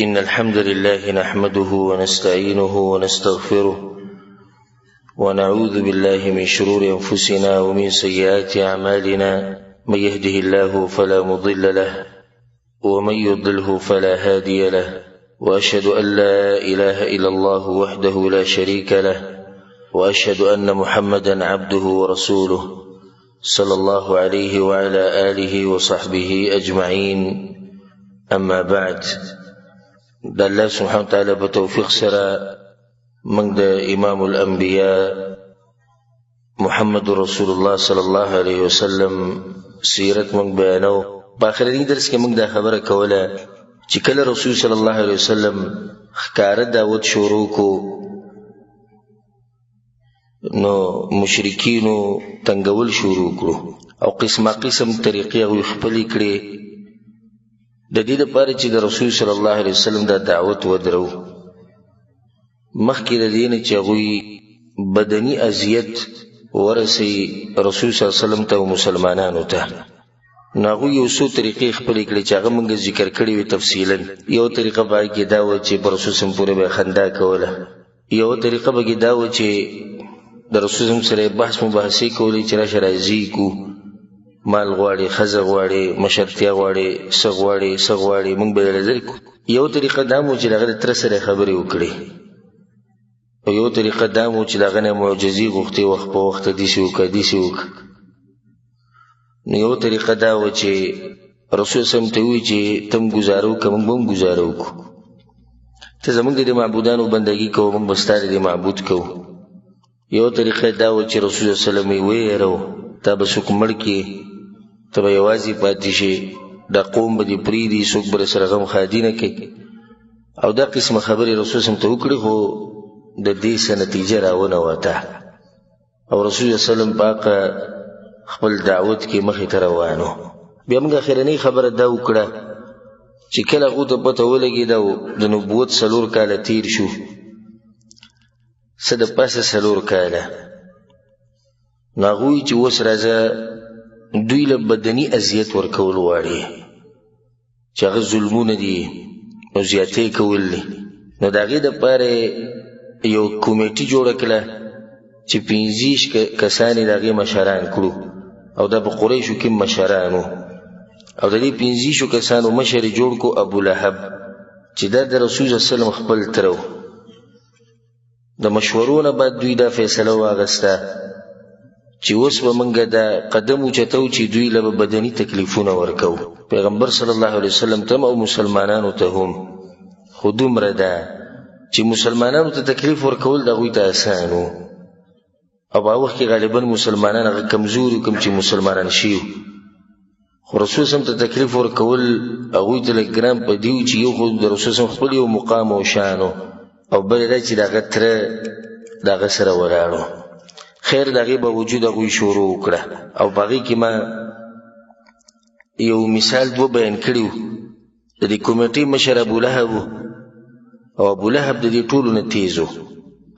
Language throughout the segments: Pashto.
إن الحمد لله نحمده ونستعينه ونستغفره ونعوذ بالله من شرور أنفسنا ومن سيئات أعمالنا من يهده الله فلا مضل له ومن يضلله فلا هادي له وأشهد أن لا إله إلا الله وحده لا شريك له وأشهد أن محمدا عبده ورسوله صلى الله عليه وعلى آله وصحبه أجمعين. أما بعد، دا الله سبحانه وتعالى بتوفيق سرا من دا إمام الأنبياء محمد رسول الله صلى الله عليه وسلم سیرت من بیانو. باخرین درس کې من دا خبره کوله چې کله رسول صلی الله علیه وسلم ښکاره دعوت شروع کو نو مشرکینو تنگول شروع کړو او قسمه قسم طریقې او خپلې کړې د دې لپاره چې د رسول صلی الله علیه وسلم دا دعوت ودرو. مخکې د دې نه چې هغوی بدني اذیت ورسي رسول صلی الله علیه وسلم ته او مسلمانانو ته، نو هغوی یو څو طریقې خپلې کړې چې هغه موږ ذکر کړې وي تفصیلا. یو طریقه به کې دا وه چې په رسول صلی الله علیه وسلم پورې به خندا کوله. یو طریقه به کې دا وه چې د رسول صلی الله علیه وسلم سره بحث مباحثې کولې چې راشه راځي کو، مال غواړي، ښځه غواړي، مشرتیا غواړي، څه غواړي څه غواړي، موږ به یې درکو. یو طریقه دا مو چې د هغه د تره سره خبرې وکړي، او یو طریقه دا مو چې د هغه نه معجزې غوښتې وخت په وخت داسې وکړه داسې وکړه. نو یو طریقه دا وه چې رسول صلی الله علیه وسلم ته ووایي چې ته هم ګزاره وکړه موږ به هم ګزاره وکړو، ته زموږ د دې معبودانو بندګي کوو موږ به ستا د دې معبود کوو. یو طریقه دا وه چې رسول صلی الله علیه وسلم یې ویرو تا به څوک مړ کړي، ته به یوازې پاتې شي، دا قوم به دې پرېږدي، څوک به سره غم خادي نه کوي. او دا قسمه خبرې رسول صلی الله علیه وسلم ته وکړې، خو د دې څه نتیجه راونه وته او رسول صلی الله علیه وسلم پاک خپل دعوت کې مخې ته روانو. بیا موږ اخرنۍ خبره دا وکړه چې کله هغو ته پته ولګېده د نبوت 4 کاله تیر شو، څه د پاسه 4 کاله، نو هغوی چې اوس راځه دوی له بدني اذیت ورکول غواړي چې هغه ظلمونه دي او زیاتې کول دي. نو د هغې دپاره یو کمیټي جوړه کړه چې 15 کسان یې د هغې مشران کړو، او دا په قریشو کې مشران وو. او د دې 15 کسانو مشر یې جوړ کړو ابو لهب، چې دا د رسول صلی الله علیه وسلم خپل تره و. د مشورو نه بعد دوی دا فیصله واخیسته چې اوس به موږ دا قدم اوچتو چې دوی له به بدني تکلیفونه ورکو، پیغمبر صلی الله علیه وسلم ته او مسلمانانو ته هم. خو دومره ده چې مسلمانانو ته تکلیف ورکول د هغوی ته اسان و، او په وخت کې غالبا مسلمانان هغه کمزوري کوم چې مسلمانان شي. خو رسول صلی الله علیه وسلم ته تکلیف ورکول هغوی ته لږ ګران په دې و چې یو خو د رسول صلی الله علیه وسلم خپل یو مقام او شان و، او بل دا چې د هغه تره د هغه سره ولاړو. خیر د هغې باوجود هغوی شروع وکړه، او په هغې کې ما یو مثال 2 بیان کړي و. د دې کمیټې مشر ابو لهب و، او ابو لهب د دې ټولو نه تیز و،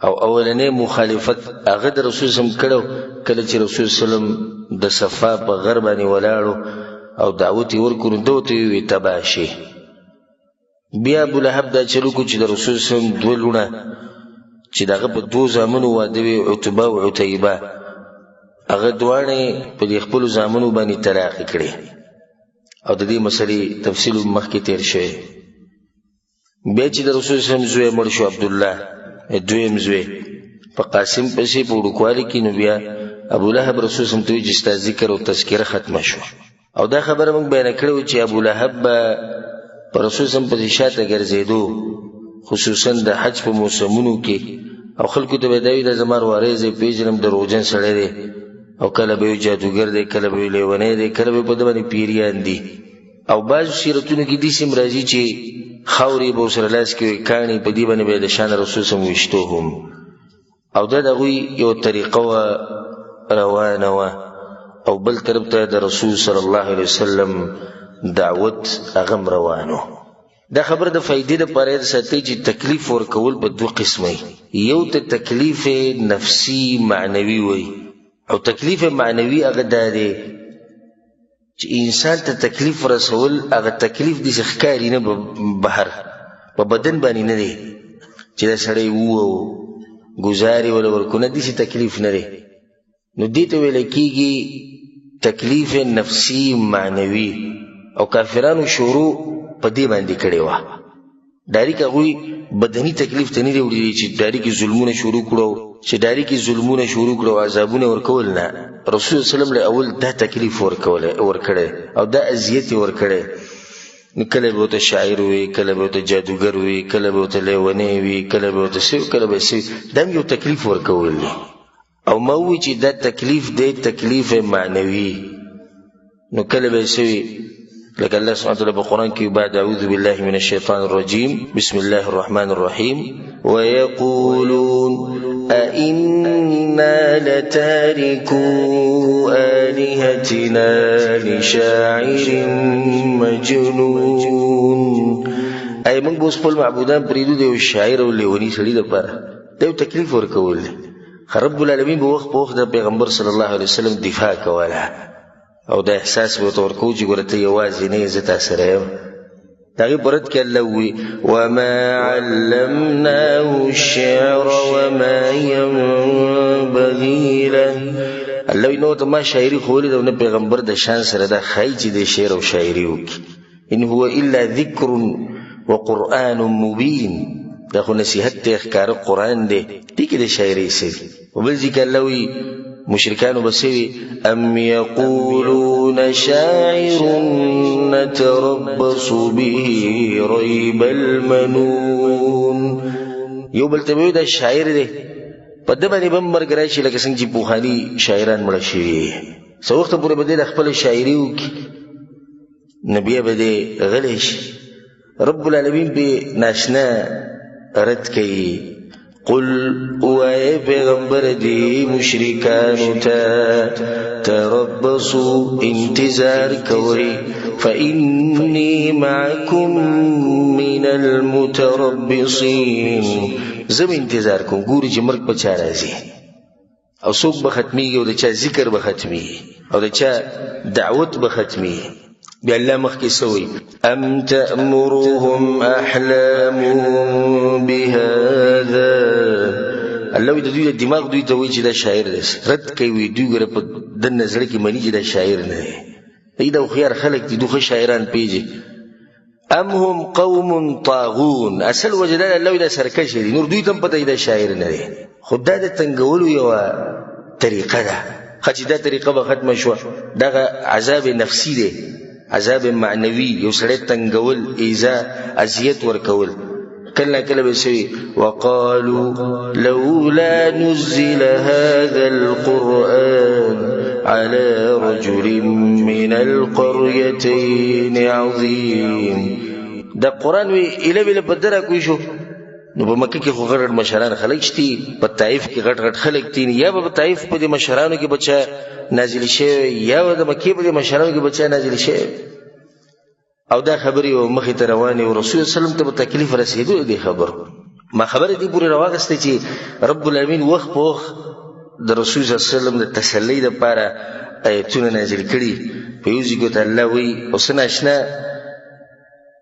او اولنی مخالفت هغه د رسول صلی الله علیه وسلم کړی، کله چې رسول صلی الله علیه وسلم د صفا په غر باندې ولاړو او دعوت یې ورکړو، نو ده ورته وویل تباه شي. بیا ابو لهب دا چل وکړو چې د رسول صلی الله علیه وسلم 2 لوڼه چې د هغه په 2 زامنو واده وي، عتبه او عتیبه، هغه دواړې په دې خپلو زامنو باندې طلاقې کړې، او د دې مسلې تفصیل مخکې تیر شوی. بیا چې د رسول صلی الله علیه وسلم زوی مړ شو عبدالله، دویم زوی په قاسم پسې په وړوکوالي کې، نو بیا ابو لهب رسول صلی الله علیه وسلم ته وایي چې ستا ذکر او تذکره ختمه شو. او دا خبره موږ بیانه کړې وه چې ابو لهب به په رسول صلی الله علیه وسلم پسې شاته ګرځېدو، خصوصا د حج په موسمونو کې، او خلکو ته به دا وي دا زما وارث دی، پېژنم دروغجن سړی دی، او کله به یو جادوګر دی، کله به یو لیونی دی، کله به په ده باندې پیریان دي. او بعضو سیرتونو کې داسې هم راځي چې خاورې به ورسره لاس کې وي، کاڼي په دې باندې به د شان رسول صلی الله علیه وسلم ویشتو هم. او دا د هغوی یو طریقه وه روانه وه، او بل طرف ته د رسول صلی الله علیه وسلم دعوت هغه هم روان و. دا خبر د فائدې لپاره یاد ساتئ چې تکلیف ورکول په 2 قسمه، یو ته تکلیف نفسي معنوي وي، او تکلیف معنوي هغه دا دی چې انسان ته تکلیف رسول، هغه تکلیف دې ښکاري نه بهر په بدن باندې نه دی چې دا سړی ووهو ګزارې ولا ورکو نه داسې تکلیف نه دی نو دې ته ویلی کېږي تکلیف نفسي معنوي او کافرانو شروع په دې باندې کړې وه ډایرک هغوی بدني تکلیف ته نه دی وړي چې ډایرک ظلمونه شروع کړو چې ډایرک ظلمونه شروع کړو عذابونه ورکول نه رسول وسلم له اول دا تکلیف ورکړی او دا اذیت یې ورکړی نو کله به ورته شاعر وي کله به ورته جادوګر وي کله به ورته لیونی وي کله به ورته څه کله به څه دا هم یو تکلیف ورکول دی او ما ووایي چې دا تکلیف دی تکلیف معنوي نو کله به څه وي لك الله سبحانه وتعالى بالقرآن كي بعد أعوذ بالله من الشيطان الرجيم بسم الله الرحمن الرحيم ويقولون أئنا لتاركو آلهتنا لشاعر مجنون أي من بوس قول معبودان بريدو ديو الشاعر والليوني سليد بارا ديو تكليف وركول رب العالمين بوقت دا پیغمبر صلى الله عليه وسلم دفاع کولا او دا احساس به ورته چې ګوره ته یوازې نه یې زه تا سره یم د هغې په رد کې الله ووایي وما علمناه الشعر وما ينبغي له الله وایي نو ته ما شاعري ښوولې ده او نه پیغمبر د شان سره دا ښایي چې د شعر او شاعري وکړي ان هو الا ذکر وقرآن مبین دا خو نصیحت دی ښکاره قرآن دی دې کې د شاعرۍ څه دي په بل ځای کې الله وایي مشرکانو بسوي ام يقولون شاعر نتربص به ريب المنون یو بل ته دا شاعر دی په دې باندې بم مرګ راشي لکه څنګه چې پوخاني شاعران مړه شوي څو وخت پورې به د خپل شاعري وکړي نبی به دې غلی شي رب العالمین به ناشنا رد کوي قل وای پیغمبر دی مشرکانو تا تربصوا انتظار کوي فإني معكم من المتربصين زم انتظار کوم ګوري چې مرګ په چا راځي او څوک به ختمیږي او د چا ذکر به ختمیږي او د چا دعوت به ختمیږي بیا الله مخکې سوی ام تأمرهم احلامهم بهذا الله د دوی دماغ دوی ته وایي چې دا شاعر دی رد کوي دوی ګوره په دننه زړه کې مني چې دا شاعر نه دی دی دا هوښیار خلک دي دوی ښه شاعران پیژي ام هم قوم طاغون اصل وجه دا الله دا سرکشه دي نور دوی ته هم پته دا شاعر نه دی خو دا د تنګولو یوه طریقه ده ښه چې دا طریقه به ختمه شوه دغه عذاب نفسي دی عذاب معنوي یو سړی تنګول ایذا اذیت ورکول کله کله به سوي وقالوا لولا نزل هذا القرآن على رجل من القريتين عظيم دا قرآن وی اله بله بدره کوي شو نو په مکه کې خو غټ مشران خلک شتي په طائف کې غټ غټ خلک دي یا په طائف په دې مشرانو کې بچا نازل شي یا د مکه په دې مشرانو کې بچا نازل شي او دا خبري او مخې ته رواني او رسول سلام ته تکلیف رسیدو دي خبر ما خبره دي پوری راوغسته چې رب العالمین وخت په وخت د رسول صلی الله علیه وسلم د تسلی لپاره آیتونه نازل کړي په یو ځای کې الله وی او سناشنا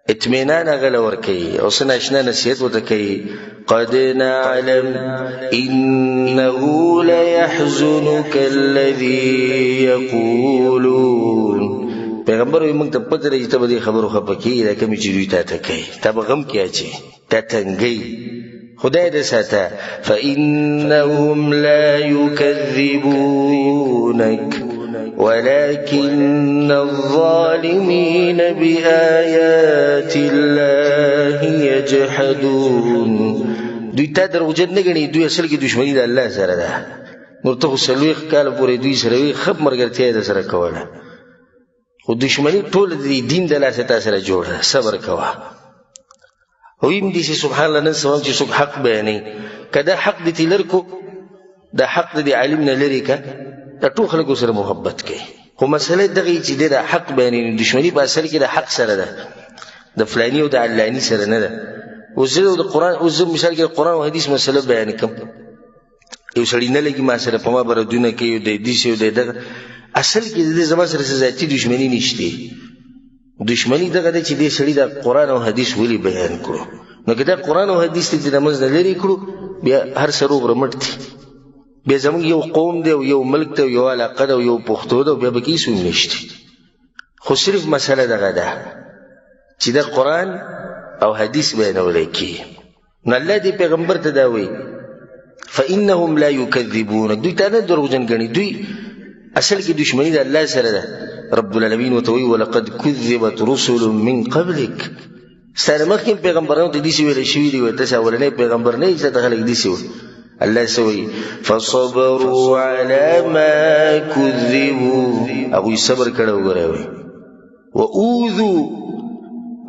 اطمینان غل ورکي او سناشنا نصیحت وته کوي قد نعلم انه لا يحزنك الذي يقولون پیغمبر موږ ته پته لري چې به خبرو خپکی دا کوم چې دوی ته کوي ته به غم کې اچي ته تنګي خدای دې ساته فانهم لا يكذبونك ولكن الظالمين بآيات الله يجحدون دوی ته دروغجن نه غني دوی اصل کې دشمنی د الله سره ده نور ته سلوخ کال پورې دوی سره وي خپ مرګرتیا د سره کوله خو دشمنی ټول د دین د لاسه تاسو سره جوړه صبر کوه ویم دي چې سبحان الله نن سبا چې څوک حق بیانې کدا حق دې تلر کو دا حق دې عالم نه لري کا دا ټول خلکو سره محبت کوي خو مسله دغه چې د حق بیانې دشمنی په اصل کې د حق سره ده د فلانی او د علانی سره نه ده وزره د قران او زم مثال کې قران او حدیث مسله بیان کوم یو سړی نه لګي ما سره په ما بردونه کې د دې شی د دغه اصل کې د زما سره ذاتی دشمنی نشته دشمنی دغه چې د سړی د قران او حدیث ویلي بیان کړو نو که دا قرآن او حدیث ته د منځ نه لرې کړو بیا هر څه روغ رمټ دي. بیا زموږ یو قوم دی او یو ملک دی او یو علاقه ده او یو پښتو ده او بیا به کې هېڅ هم نشته. خو صرف مسله دغه ده چې دا قرآن او حدیث بیانولی کېږي. نو الله دې پیغمبر ته دا وایي فإنهم لا يكذبونك، دوی تا نه دروغجن ګڼي، دوی اصل کې دشمني د الله سره ده. رب العالمین ورته وایي ولقد كذبت رسل من قبلك، ستا نه مخکې پیغمبرانو ته داسې ویلی شوي دي، وایي تاسې اولنی پیغمبر نه یې چې تا خلک داسې وایي. الله څه وایي فصبروا على ما كذبوا، هغوی صبر کړی وګوری وایي وأوذوا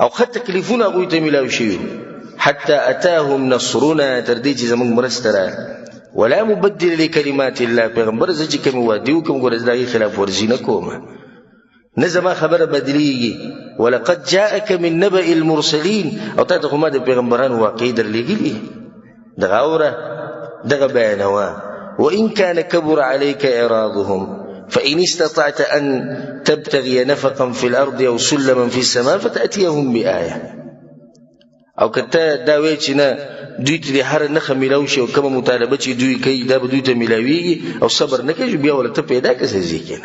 او ښه تکلیفونه هغوی ته میلاو شوي حتى أتاهم نصرنا تر دې چې زموږ مرسته راغله. ولا مبدل لکلمات الله، پیغمبر زه چې کومې وعدې وکړم ګوره زه د هغې خلاف ورزي نه کوم، نه زما خبره بدلېږي. ولقد جاءك من نبأ المرسلین، او تا ته خو ما د پیغمبرانو واقعې درلېږلي، دغه اوره دغه بیانوه. وإن كان كبر عليك إعراضهم فإن استطعت أن تبتغي نفقا في الأرض أو سلما في السماء فتأتيهم بآية. او کته دا وی چې نه دوی ته هر نخه میلاو شي او کومه مطالبه چې دوی کوي دا به دوی ته میلاویږي او صبر نه کوي بیا ولته پیدا کړي ځکه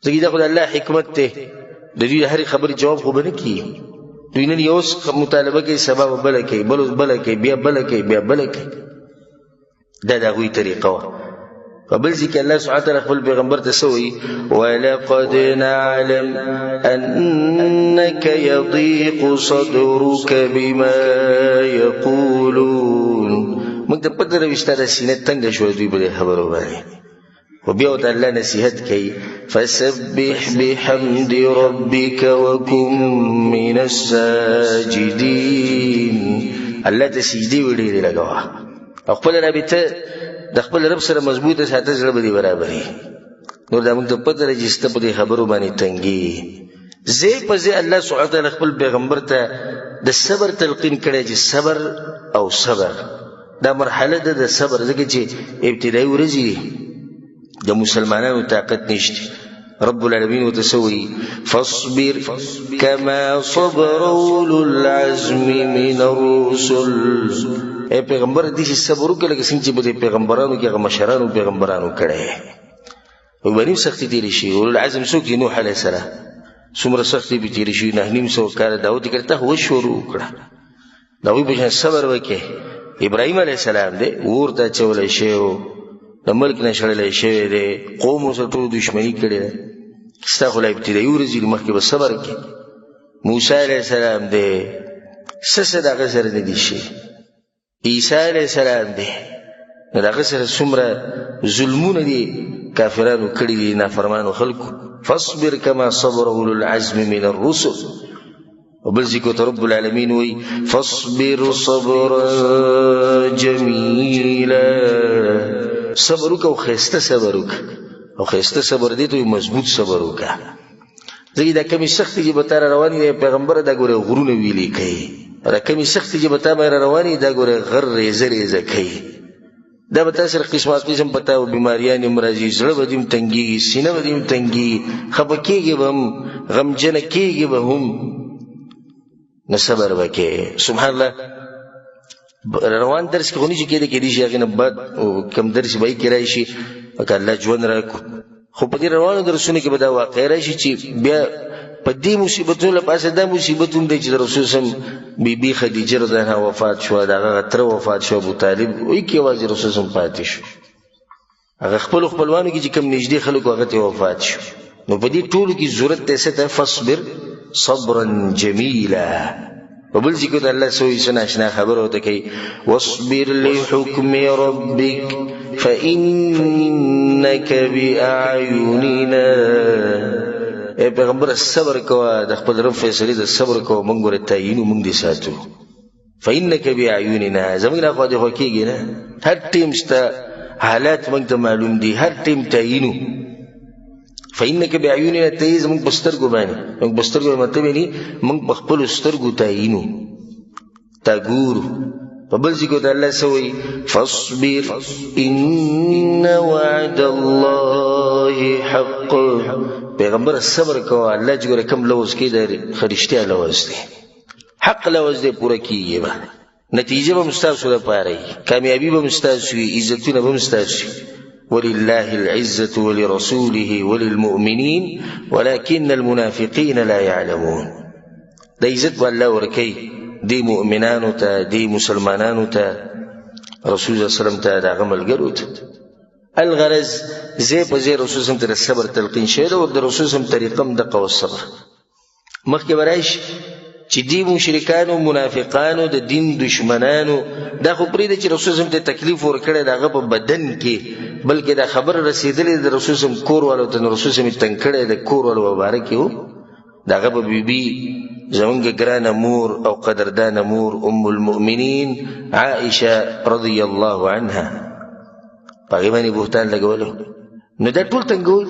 ځکه دا خدای الله حکمت ته د دې هر خبرې جواب خو بنه کی. دوی نن یو مطالبه کوي سبب بل کوي بل کوي بیا بل کوي بیا بل کوي، دا د هغوی طریقه وه. فبل ذكر الله سبحانه وتعالى خپل پیغمبر ته سوی ولقد نعلم انك يضيق صدرك بما يقولون، موږ ته پته ده چې ستا د سینه تنګه شوه دوی په دې خبرو باندې. خو بیا ورته الله نصیحت کوي فسبح بحمد ربك وكن من الساجدين، الله ته سجدې وړې لګوه او خپل رابطه د خپل رب سره مضبوطه ساته، زړه به دې برابري. نور دا موږ ته پته ده چې سته په دې خبرو باندې تنګي. ځای په ځای الله سبحانه وتعالی خپل پیغمبر ته د صبر تلقین کړی چې صبر او صبر دا مرحله ده د صبر، ځکه چې ابتدایي ورځې دي د مسلمانانو طاقت نشته. رب العالمین ورته څه وایي فاصبر کما صبر اولو العزم من الرسل، اے پیغمبر دې چې صبر وکړه لکه څنګه چې به د پیغمبرانو کې هغه مشرانو پیغمبرانو کړی. وبنیم سختي تېرې شي، اولو العزم څوک دي؟ نوح علیه السلام څومره سختي به تېرې شي، 9.5 کاله داود کړه ته هو شروع وکړه د هغوی په شان صبر وکړې. ابراهیم علیه السلام دی اور ته اچولی شوی و، د ملک نه شړلی شوی دی، قومو سره ټولو دشمني کړې ده، ستا خو لا ابتدایي ورځې دي مخکې به صبر کړې. موسی علیه السلام دی څه د هغه سره نه دي شي. عیسی علیه السلام دی نو د هغه سره څومره ظلمونه دي کافرانو کړي دي نافرمانو خلکو. فاصبر کما صبر اولو العزم من الرسل. وبل ذکر رب العالمین وی فاصبر صبرا جمیلا، صبر وکړه او ښایسته صبر وکړه، او ښایسته صبر دی ته مضبوط صبر وکړه. ځکه دا کمې سختې چې به تا را روانې دی پیغمبره دا ګوره غرونه ویلې کوي، دا کمې سختې چې به تا به را روانې دا ګوره غر ریزه ریزه کوي. دا به تا سره قسمه قسم پتا و بیماریان هم راځي، زړه به دې هم تنګېږي، سینه به دې هم تنګېږي، خفه کېږي به هم، غمجنه کېږي به هم، نو صبر به کوې. سبحان الله روان درس کې خو نه شي کېدی کېدای شي هغې نه بعد کم درس به یې کې راشي که الله ژوند راکړو، خو په دې روانو درسونو کې به دا واقع راشي چې بیا په دې مصیبتونو له پاسه دا مصیبت هم دی چې د رسول صلی بیبي خدیجه رضی الله عنها وفات شوه، د هغه تره وفات شو ابو طالب، وایي کې یوازې رسول صلی پاتې شو، هغه خپلو خپلوانو کې چې کوم نږدې خلک هغه ته وفات شو. نو په دې ټولو کې ضرورت دی څه ته فاصبر صبرا جمیلا. وبل ذکر الله سوی سنا اشنا خبره ته کوي واصبر لحكم ربك فإنك بأعيننا، اے پیغمبر صبر کوه د خپل رب فیصلې د صبر کوه، موږ ورته تعینو موږ دې ساتو. فإنك بأعيننا زموږ نه خو دې خو کېږي نه، هر ټیم ستا حالات موږ ته معلوم دي، هر ټیم تعینو. فإنك بأعيننا ته زموږ په سترګو باندې، موږ په سترګو مطلب یعنی موږ په خپلو سترګو تعینو تا ګورو. په بل ځای کې ورته الله څه وایي فاصبر إن وعد الله حق، پیغمبر صبر کوه، الله چې ګوره کوم لوز کې دی خو رښتیا لوز دی، حق لوز دې پوره کیږي به نتیجه به مستاسو لپاره کامیابی به مستاسو عزتونه به مستاسو ولله العزة ولرسوله وللمؤمنين ولكن المنافقين لا يعلمون دا عزت والله ورکی دی مؤمنانو ته دی مسلمانانو ته رسول الله صلی الله علیه وسلم ته دا غمل ګرو ته الغرض زي په زي رسول الله ته صبر تلقین شه او د رسول الله طریقم د قو صبر مخکې برایش چې دی مشرکانو منافقانو د دین دشمنانو دا خو پرې د رسول الله ته تکلیف ورکړي داغه په بدن کې بلکې دا خبر رسیدلې د رسول الله کور والو ته رسول الله تنکړې د کور والو مبارک یو داغه په بیبي زمونږ ګرانه مور او قدردانه مور ام المؤمنین عائشه رضی الله عنها پاغي باندې بوتان لګولو نو دا ټول تنګول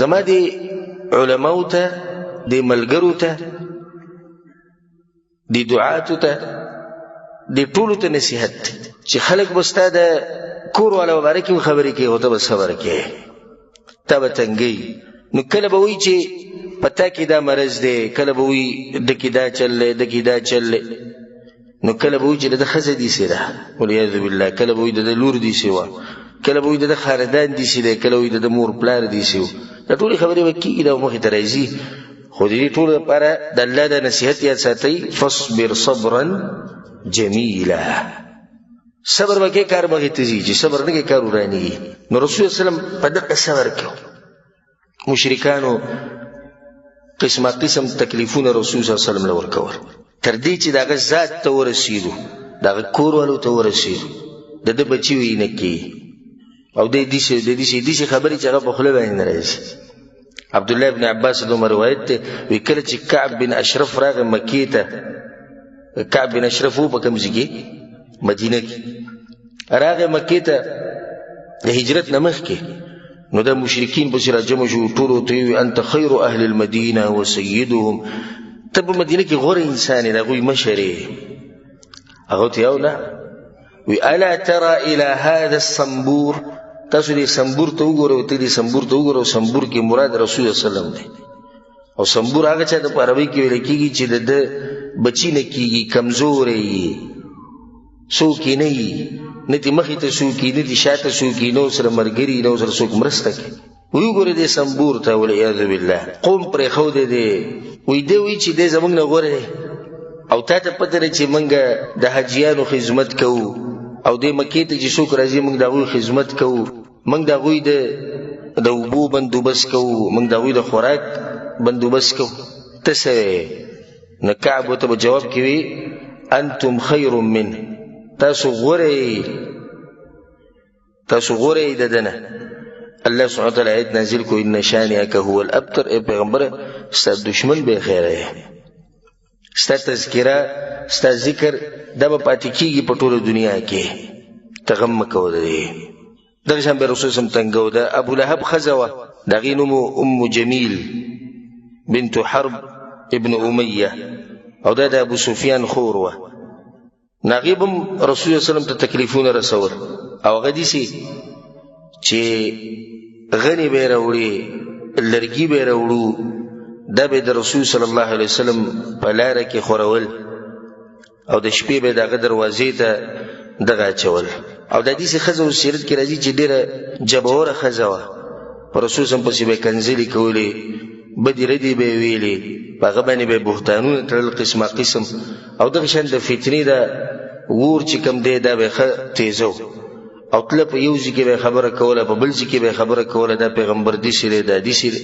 زما دي علماء ته دي ملګرو ته دي دعات ته دي ټول ته نصيحت چې خلک بستا د کور والا مبارک خبرې کوي او ته بس خبره کوي ته به تنګي نو کله به وی چې پتا کې دا مرض دی کله به وی د کې دا چل نو کله به وی چې د خزه دي سره ولعیاذ بالله کله به وی د لور دي سیوا کله به وی د خاندان دي سره کله وی د مور پلار دي سیو دا ټول خبرې وکي دا مخ ته راځي خو دې ټول لپاره د الله د نصیحت یا ساتي فاصبر صبرا جميلا صبر وکي کار مخ ته چې صبر نه کار ورانی نو رسول الله صلی الله علیه وسلم په دغه صبر کې مشرکانو قسمه قسم تکلیفونه رسول الله صلی الله علیه وسلم ورکول تر دې چې دغه ذات ته ورسېدو دغه کور والو ته ورسېدو د بچی وینه کې او د دې خبرې چې هغه په خله باندې راځي عبد الله ابن عباس دومره روایت ته وکړه چې کعب بن اشرف راغ مکې ته کعب بن اشرف په کوم ځای کې مدینه کې راغ مکې ته د هجرت نه مخکې نو د مشرکین په سره جمع شو ټول ته انت خیر اهل المدینه وسيدهم تب مدینه کې غوره انسان دی غوي مشري هغه ته یو نه وی الا ترى الى هذا الصنبور تاسو دې صنبور ته وګورئ ته دې صنبور ته وګورئ صنبور کې مراد رسول الله صلی الله علیه وسلم دی او صنبور هغه چې د عربی کې ویل کېږي چې د بچی نه کېږي کمزورې څوک نه نتی مخې ته څوک نتی شاته څوک نو سره مرګري نو سره څوک مرسته کوي وی ګوره دې صنبور ته ولعیاذ بالله قوم پر خو دې وی چې دې زمونږ نه غوره او تا ته پته چې مونږ د حجیانو خدمت کوو او دې مکې ته چې څوک راځي مونږ دغه خدمت کوو مونږ دغه د وبو بندوبست کوو مونږ دغه د خوراک بندوبست کوو تسه نو کعب ته جواب کوي انتم خیر منه تاسو غوري ددنه الله سبحانه وتعالى آیت نازل کو ان شانئک هو الابتر ای پیغمبر ست دشمن به خیره ست تذکرہ ست ذکر د پاتې کیږي په ټوله دنیا کې تغم کو دی دغه شان به رسول سم تنګو ده ابو لهب خزوه دغه نوم ام جمیل بنت حرب ابن امیه او ده ابو سفیان خوروه ناغیبم رسول الله صلی الله علیه وسلم ته تکلیفونه رسول او غدي سي چې غنی به راوړي لرګي به راوړو د به د رسول صلی الله علیه وسلم په لار کې خورول او د شپې به دغه دروازې ته دغه چول او د دې خزو سیرت کې راځي چې ډیره جبوره خزوه رسول صلی الله علیه وسلم په کنځلي کولې بدی ردی به ویلې هغه باندې به بهتانونه تل قسمه قسم او دغه شان د فتنې د ور چې کم دی دا به تیزو او تل په یو ځکه به خبره کوله په بل ځکه به خبره کوله دا پیغمبر دي سره دا دي سره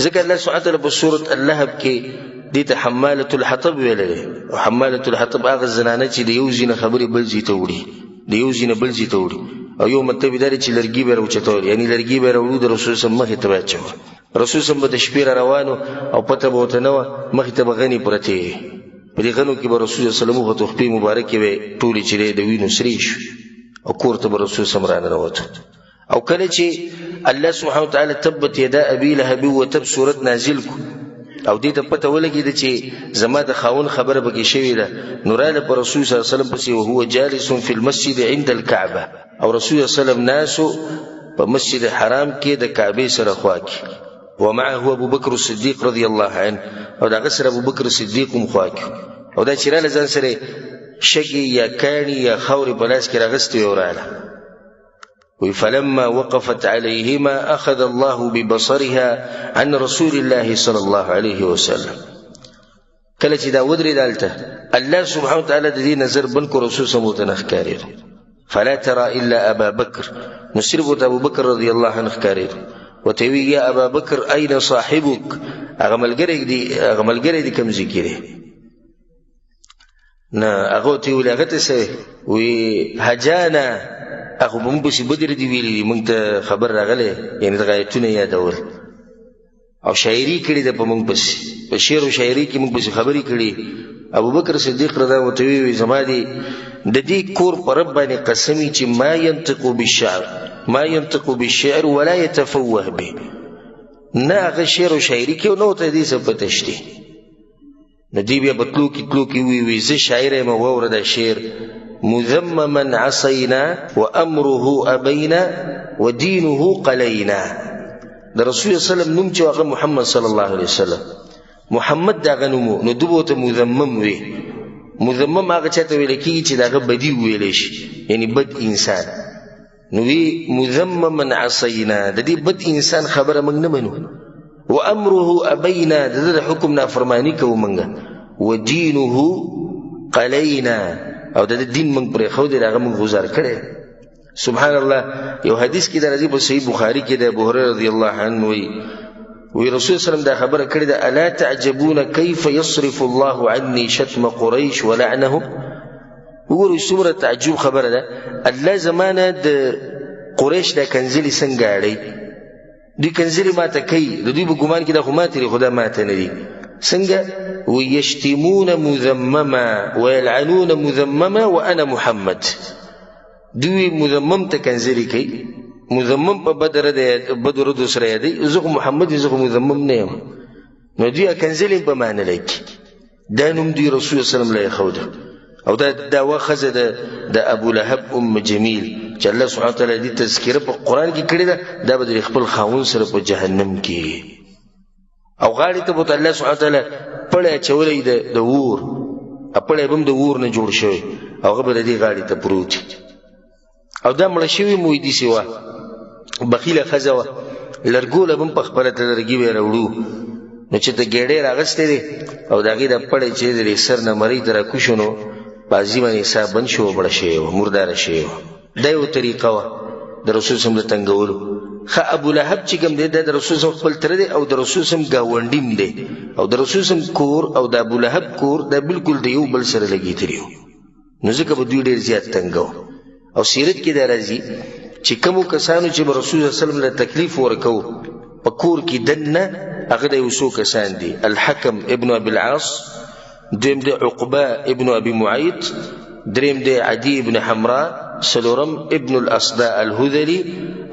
ځکه الله سبحانه وتعالى په سورۃ اللهب کې دې ته حماله الحطب ویلې او حماله الحطب هغه زنانه چې د یو ځینه خبرې بل ځای ته وړي د یو ځینه بل ځای ته وړي او یو مطلب دا چې لرګي به راوچتول یعنی لرګي به راوړو د رسول صلی الله علیه وسلم مخې ته واچو رسول صلی الله علیه وسلم د شپې روانو او پته به وته نو مخې ته غنی پرته په دې غنو کې به رسول الله صلی الله علیه وسلم خپل مبارک به ټولي چې د وینو سریش او کورته به رسول صلی الله علیه وسلم راوته او کله چې الله سبحانه وتعالى تبت يدا ابي لهب وتب سورۃ نازل کو او دې ته پته ولګید چې زما د خاون خبره بګی شوی ده نوراله پر رسول صلی الله علیه وسلم پسې او هو جالس فی المسجد عند الكعبه او رسول الله صلی الله علیه وسلم ناسو په مسجد حرام کې د کعبه سره خوا کې ومعه ابو بکر الصدیق رضی الله عنه او دا غسر ابو بکر الصدیق مخوا کې او دا چې راله ځان سره شګې یا کاڼي یا خاورې په لاس کې راغستې او راله وی فلما وقفت عليهما اخذ الله ببصرها عن رسول الله صلى الله عليه وسلم. کله چې دا ودرېد هلته الله سبحانه وتعالی د دې نظر بند کو رسول صلی الله علیه وسلم ښکارېدو فلا ترى الا ابا بکر نو صرف ورته ابو بکر رضی الله عنه ښکارېدو ورته وی یا ابا بکر اين صاحبك هغه ملګری دی کوم ځای کې دی نه هغه ورته ویل هغه ته څه وی هجانا هغه به موږ پسې بدر دي ویلي موږ ته خبر راغلی یعنې د غایتونه یادول او شاعري کړې ده په موږ پسې په شعر او شاعري کې موږ پسې خبرې کړي ابو بکر صدیق رضی الله عنه وی زما دی د دې کور په رب باندې قسمي چې ما ينطق بالشعر ولا يتفوه به نه هغه شعر او شاعري کې نو ته دې څه پته شته نو دې بیا به تلو کې وی زه شاعر یم واوره دا شعر مذمما عصينا وامره ابينا ودينه قلينا د رسول صلی الله علیه وسلم نوم چې هغه محمد صلی الله علیه وسلم محمد دغه نوم نو دوی ته مذمم وي مذمم هغه چاته ویل کیږي چې دغه بدی ویل شي یعنی بد انسان نو وی مذمما عصينا د دې بد انسان خبره موږ نه منو وامره ابينا د حکم نافرمانی کوو موږ ودينه قلينا او د دین موږ پرې خو دې هغه موږ گزار کړي سبحان الله یو حدیث کې درځي په صحیح بخاری کې د ابو هريره رضی الله عنه وی رسول صلی الله علیه وسلم دا خبره کړې ده الا تعجبون كيف يصرف الله عني شتم قريش ولعنهم وګورئ څومره تعجب خبره ده الله زمانه د قریش د کنزلی څنګه اړي دوی کنزلی ماته کوي د دوی په ګمان کې د خو ماته خدا ماته نه دي څنګه ويشتمون مذمما ويلعنون مذمما وانا محمد دوی مذمم ته کنزلی کوي مذمم په بدر د سره دی زه محمد زه مذمم نه یم نو دوی کنزلی په معنی لکه دا نوم دی رسول صلی الله علیه وسلم او دا واخذ د ابو لهب ام جمیل چې الله سبحانه وتعالی دې تذکره په قران کې کړی ده دا به خپل خاون سره په جهنم کې او غاړي ته بوت الله سبحانه وتعالی پړې چولې د ور خپل بم د ور نه جوړ شوی او هغه به دې غاړي ته پروت او دا مړ شوی مو دي سیوا بخیله خزوه لرګول بم په خپل ته لرګي به وروړو نو چې ته ګډې راغستې دي او داګه د پړې چې د سر نه مری تر کوښونو بازی باندې حساب بن شو بڑا شی و مردار شی دا یو طریقه و د رسول سم د تنگولو خ ابو لهب چې کوم دی د رسول سم خپل تر دی او د رسول سم گاونډیم دی او د رسول سم کور او د ابو لهب کور دا بالکل دی یو بل سره لګی تریو نو ځکه به دوی ډیر زیات تنگو او سیرت کې دا راځي چې کوم کسانو چې رسول صلی الله علیه وسلم له تکلیف ورکو په کور کې دنه هغه د یوسو کسان دي الحکم ابن ابي العاص دریم دی عقبه ابن ابي معيط دریم دی عدي ابن حمراء سلورم ابن الاصداء الهذلي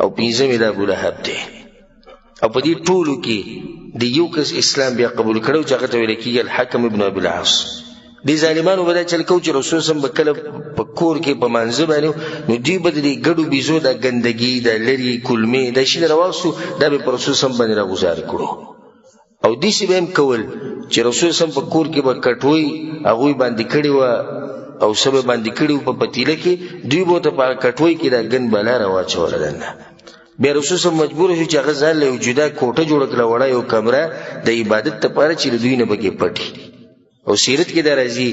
او پنځم دی ابو لهب دی او په دې ټولو کې د یو کس اسلام بیا قبول کړو چې هغه ته ویل کېږي الحکم ابن ابي العاص دي ظالمانو به دا چل کو چې رسول سم بکله په کور کې په منځ باندې نو دی بدلی ګډو بيزو د ګندګي د لری کلمې د شي راوسو دا به رسول سم باندې راغزار کړو او دې شی به کول چې رسول سم په کور کې به کټوي هغه باندې کړي و او سبب باندې کړي په پتیله کې دوی به ته په کټوي کې دا ګن بلا راوچول دنه به رسول سم مجبور شو چې هغه ځان له وجوده کوټه جوړ کړه وړا یو کمره د عبادت لپاره چې دوی نه بګي پټي او سیرت کې دا راځي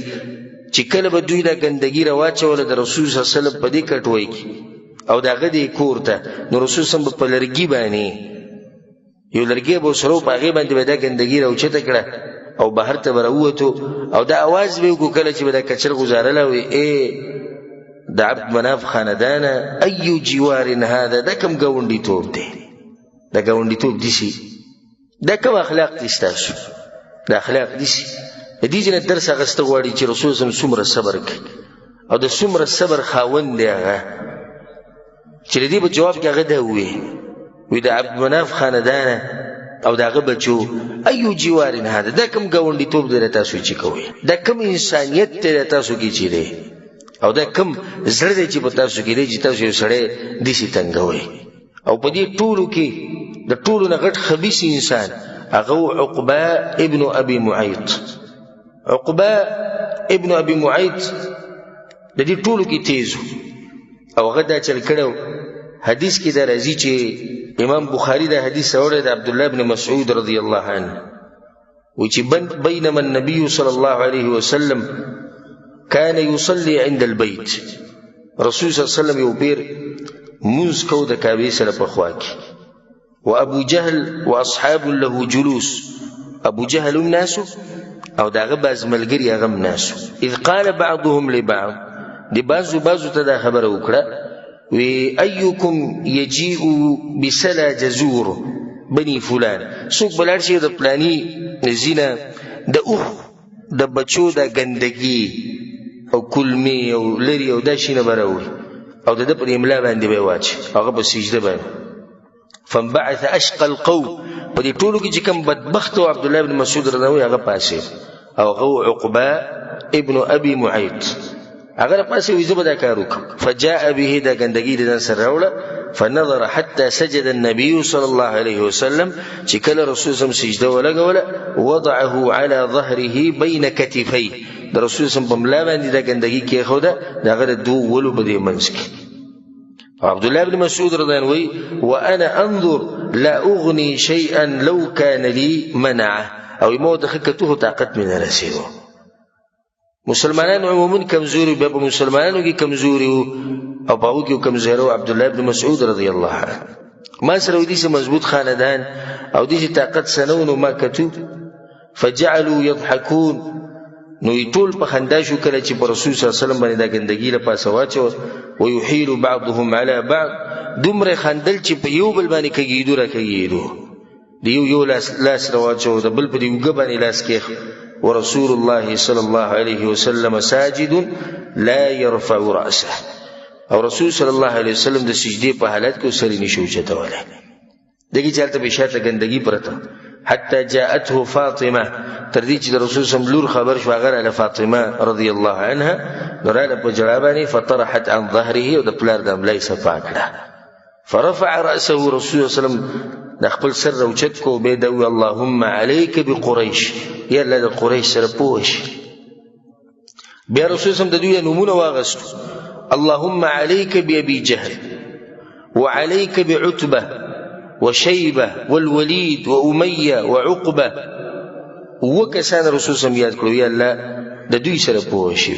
چې کله به دوی دا ګندګي راوچول د رسول صلی الله علیه وسلم په دې کټوي کې او داغه دې کور ته نو رسول سم په لرګي باندې یو لرګي به سره په هغه باندې به دا ګندګي راوچته کړه او بهر ته وروته او دا आवाज به وکړه چې به دا کچر گزارله وي د عبد مناف خاندان اي جوار هذا دا کوم ګاونډي توپ دی دا ګاونډي توپ دي شي دا کوم اخلاق دي تاسو دا اخلاق دي شي دې جن درس غسته غواړي چې رسول الله څومره صبر کوي او د څومره صبر خاوند دی هغه چې دې په جواب کې هغه دا وي د عبد مناف خاندان او داغه بچو ايو جوارن هذا دا کوم ګاونډي توپ دی تاسو چې کوي دا کوم انسانيت ته تاسو کې چي دی او دا کوم زړه دی چې په تاسو کې دی چې تاسو یو سړی دي سي تنګوي او په دې ټولو کې د ټولو نه غټ خبيث انسان هغه عقبه ابن ابي معيط عقبه ابن ابي معيط د دې ټولو کې تیز او هغه دا چل کړو حدیث کې دا راځي چې امام بخاری دا حدیث اورید عبد الله بن مسعود رضی الله عنه وچی بينما النبي صلى الله عليه وسلم كان يصلي عند البيت رسول صلى الله عليه وسلم یو پیر منځ کو د کعبه سره په خوا کې وابو جهل واصحاب له جلوس ابو جهل الناس او داغه باز ملګری هغه ناس اذ قال بعضهم لبعض دی بعضو ته دا خبره وکړه وی ايكم يجيء بسلا جزور بني فلان څوک بلار شي د پلاني زینا د اوخ د بچو د ګندګي او کلمی او لري او دا شینه براوي او د په املا باندې به واچ هغه په سجده باندې فانبعث اشقى القوم په دې ټولو کې چې کوم بدبخت او عبد الله بن مسعود رضی الله عنه هغه پاسه او هو عقبه ابن ابي معيط هغه پاسه ویزه به دا کار وکړ فجاء به دا ګندګي د سره راوړه فنظر حتى سجد النبي صلى الله عليه وسلم چې کله رسول الله سجده ولګوله وضعه على ظهره بين كتفيه د رسول الله په ملا باندې دا ګندګي کې خوده داغه د دوه ولو په دې منځ کې عبد الله بن مسعود رضی الله عنه وانا انظر لا اغني شيئا لو كان لي منعه او مو د خکته طاقت من رسیدو مسلمانان عموما کمزوري به مسلمانانو کې کمزوري او باو کې کمزوري عبد الله بن مسعود رضی الله عنه ما سره دې مضبوط خاندان او دې طاقت سنونو ما کتو فجعلوا يضحكون نو یټول په خندا شو کله چې په رسول صلی الله علیه وسلم باندې دا ګندګي له پاسه واچو ويحيل بعضهم على بعض دومره خندل چې په یو بل باندې کېږي راکېږي دی یو لاس راواچو د بل په دی وګ باندې لاس کې ورسول الله صلی الله علیه وسلم ساجد لا يرفع راسه او رسول صلی الله علیه وسلم د سجدي په حالت کې سری نشو چتاوله دغه چالت به شاته ګندګي پرته حتى جاءته فاطمه تر دې چې رسول صلی الله علیه وسلم خبر شو هغه له فاطمه رضی الله عنها دراله په جوابانی فطرحت عن ظهره او د پلار د املای صفاکړه فرفع راسه رسول الله صلی الله علیه وسلم د خپل سر اوچت کو به دوی اللهم عليك بقريش یا له قریش سره پوښ بیا رسول صلی الله علیه وسلم د دوی نمونه واغست اللهم عليك بأبي جهل وعليك بعتبة وشيبة والوليد وأمية وعقبة وكسان رسول صلى الله عليه وسلم يا الله د دوی سره پوښ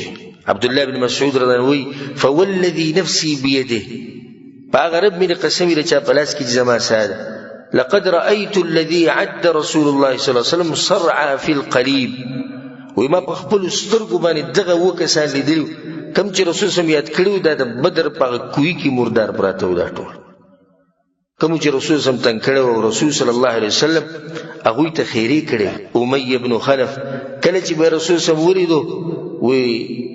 عبد الله بن مسعود رضی الله عنه فوالذي نفسي بيده باغرب من قسمي لچا پلاس کی زما ساده لقد رأيت الذي عد رسول الله صلى الله عليه وسلم صرعا في القليب وما بخبل سترګو باندې دغه وکسان لیدل کم چې رسول صلی الله علیه وسلم یاد کړو د بدر په کوی کې مردار پراته و دا ټول کم چې رسول صلی الله علیه وسلم تنگ کړو او رسول صلی الله علیه وسلم هغه ته خیری کړي امیہ ابن خلف کله چې به رسول صلی الله علیه وسلم وی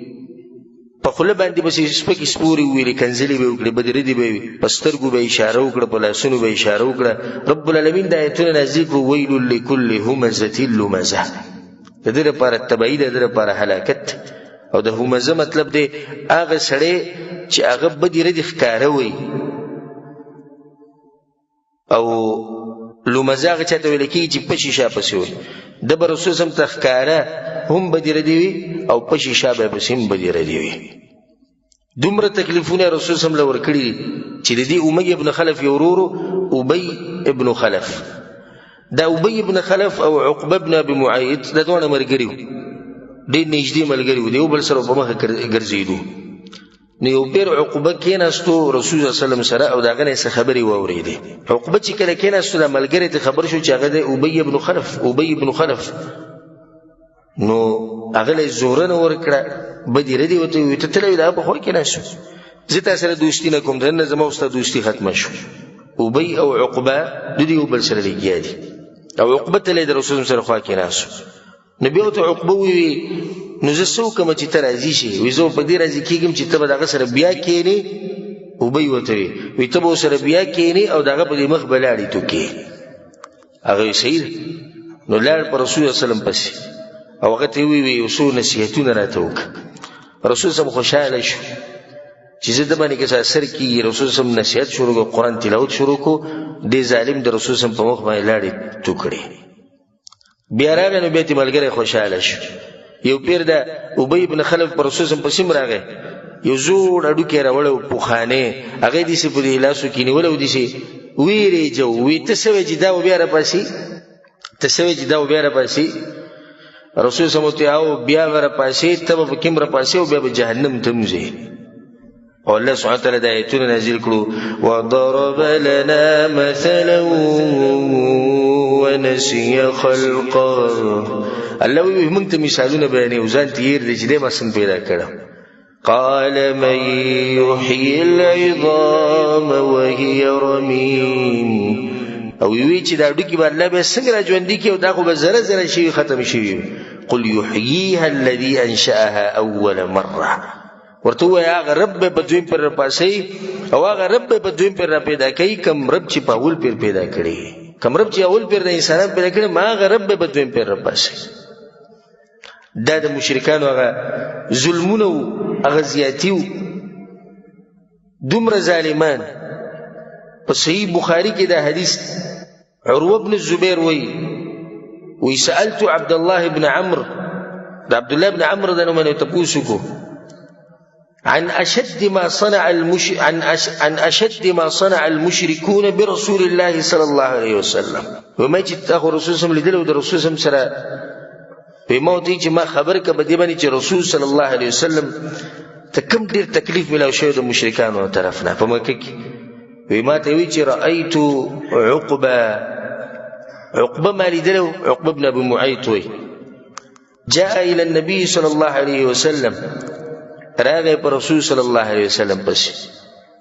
په خله باندې بس سپک سپوري ویل کنځلي به وکړي بدر دی به پسترګو به اشاره وکړه په لاسونو به اشاره وکړه رب العالمین د آیتونو نازل کو ویل لكل همزه لمزه د دې لپاره تبعید د دې لپاره هلاکت او د همزه مطلب دی هغه سړی چې هغه بدر دی ښکاروي او لمزه هغه چاته ویل کیږي چې په شیشه پسې وي د رسول سم تخکاره هم بدر دی او په شیشه به بسیم بدر دی دومره تکلیفونه رسول سم لور کړی چې د دې امیہ ابن خلف یورورو ابی ابن خلف دا ابی ابن خلف او عقبه ابن ابي معيط دا دوه مرګریو ډېر نږدې ملګریو دی بل سره په مخه ګرځیدو نو یو پیر عقبه کېناستو رسول الله صلی الله علیه وسلم سره او داغه نه خبري واورېدې عقبه چې کله کېناستو د ملګری ته خبر شو چې هغه د ابی ابن خلف نو هغه له زورن ورکړه بدی ردی وته ته تلوي دا په خور کې نشو زه تاسو سره دوستی نه کوم دنه زما واست دوستی ختم شو ابی او عقبه د دې بل سره لګیادي او عقبه ته له رسول سره خوا کې ناسو نبی او ته عقبه وی نو زه سو کوم چې تر راضی شي وې زه په دې راضی کېږم چې ته دغه سره بیا کېنی ابی وته وی ته به سره بیا کېنی او دغه په مخ بلاړی تو کې هغه سید نو لار پر رسول الله صلی الله علیه وسلم پس او هغه ته وی اصول نصیحتونه راته وک رسول سم خوشاله شو چې زه د باندې کې اثر کی رسول سم نصیحت شروع کو قران تلاوت شروع کو د ظالم د رسول سم په مخ باندې لاړې ټوکړي بیا راغی نو بیت ملګری خوشاله شو یو پیر د ابی ابن خلف پر رسول صلی الله علیه وسلم راغی یو زوړ اډو کې راوړو پوخانه هغه دې سي په دې لاسو کې نیولو دي سي ویری جو وی تسوي جدا و بیا را پاسي تسوي جدا و بیا را پاسي رسول صلی الله علیه وسلم بیا را پاسي تب په کوم را پاسي او بیا په جهنم تمځي او الله سبحانه وتعالى د آیتونو نازل کړو وضرب لنا مثلا ونسي خلقا الله وی موږ ته مثالونه بیانې وزان تیر دي چې دې ما څنګه پیدا کړم قال من يحيي العظام وهي رميم او وی چې دا ډوکی به الله به څنګه راځوندې کې او دا خو به زره زره شي ختم شي قل يحييها الذي انشأها اول مره ورته وای هغه رب به دویم پر پاسي او هغه رب به دویم پر پیدا کوي کوم رب چې په اول پر پیدا کړي کوم رب چې اول پر د انسانان پیدا کړي ما هغه رب به دویم پر پاسي دا د مشرکانو هغه ظلمونه هغه زیاتیو دومره ظالمان په صحیح بخاری کې دا حدیث عروه بن الزبير وی سألت عبد الله بن عمرو دا عبد الله بن عمرو دا نومه تپوسو عن أشد ما صنع المشركون برسول الله صلى الله عليه وسلم وما جئت أخو رسول صلى الله عليه وسلم رسول صلى الله عليه وسلم وموتي چې ما خبر ک بدی باندې چې رسول صلی الله علیه وسلم ته کوم ډیر تکلیف ملاو شوی د مشرکانو طرفنا په مکه کې وی ما ته وی چې رأيت عقبه ما لیدلو عقبه بن ابي معيط وی جاء الى النبي صلى الله عليه وسلم راغی پر رسول صلی الله علیه وسلم پس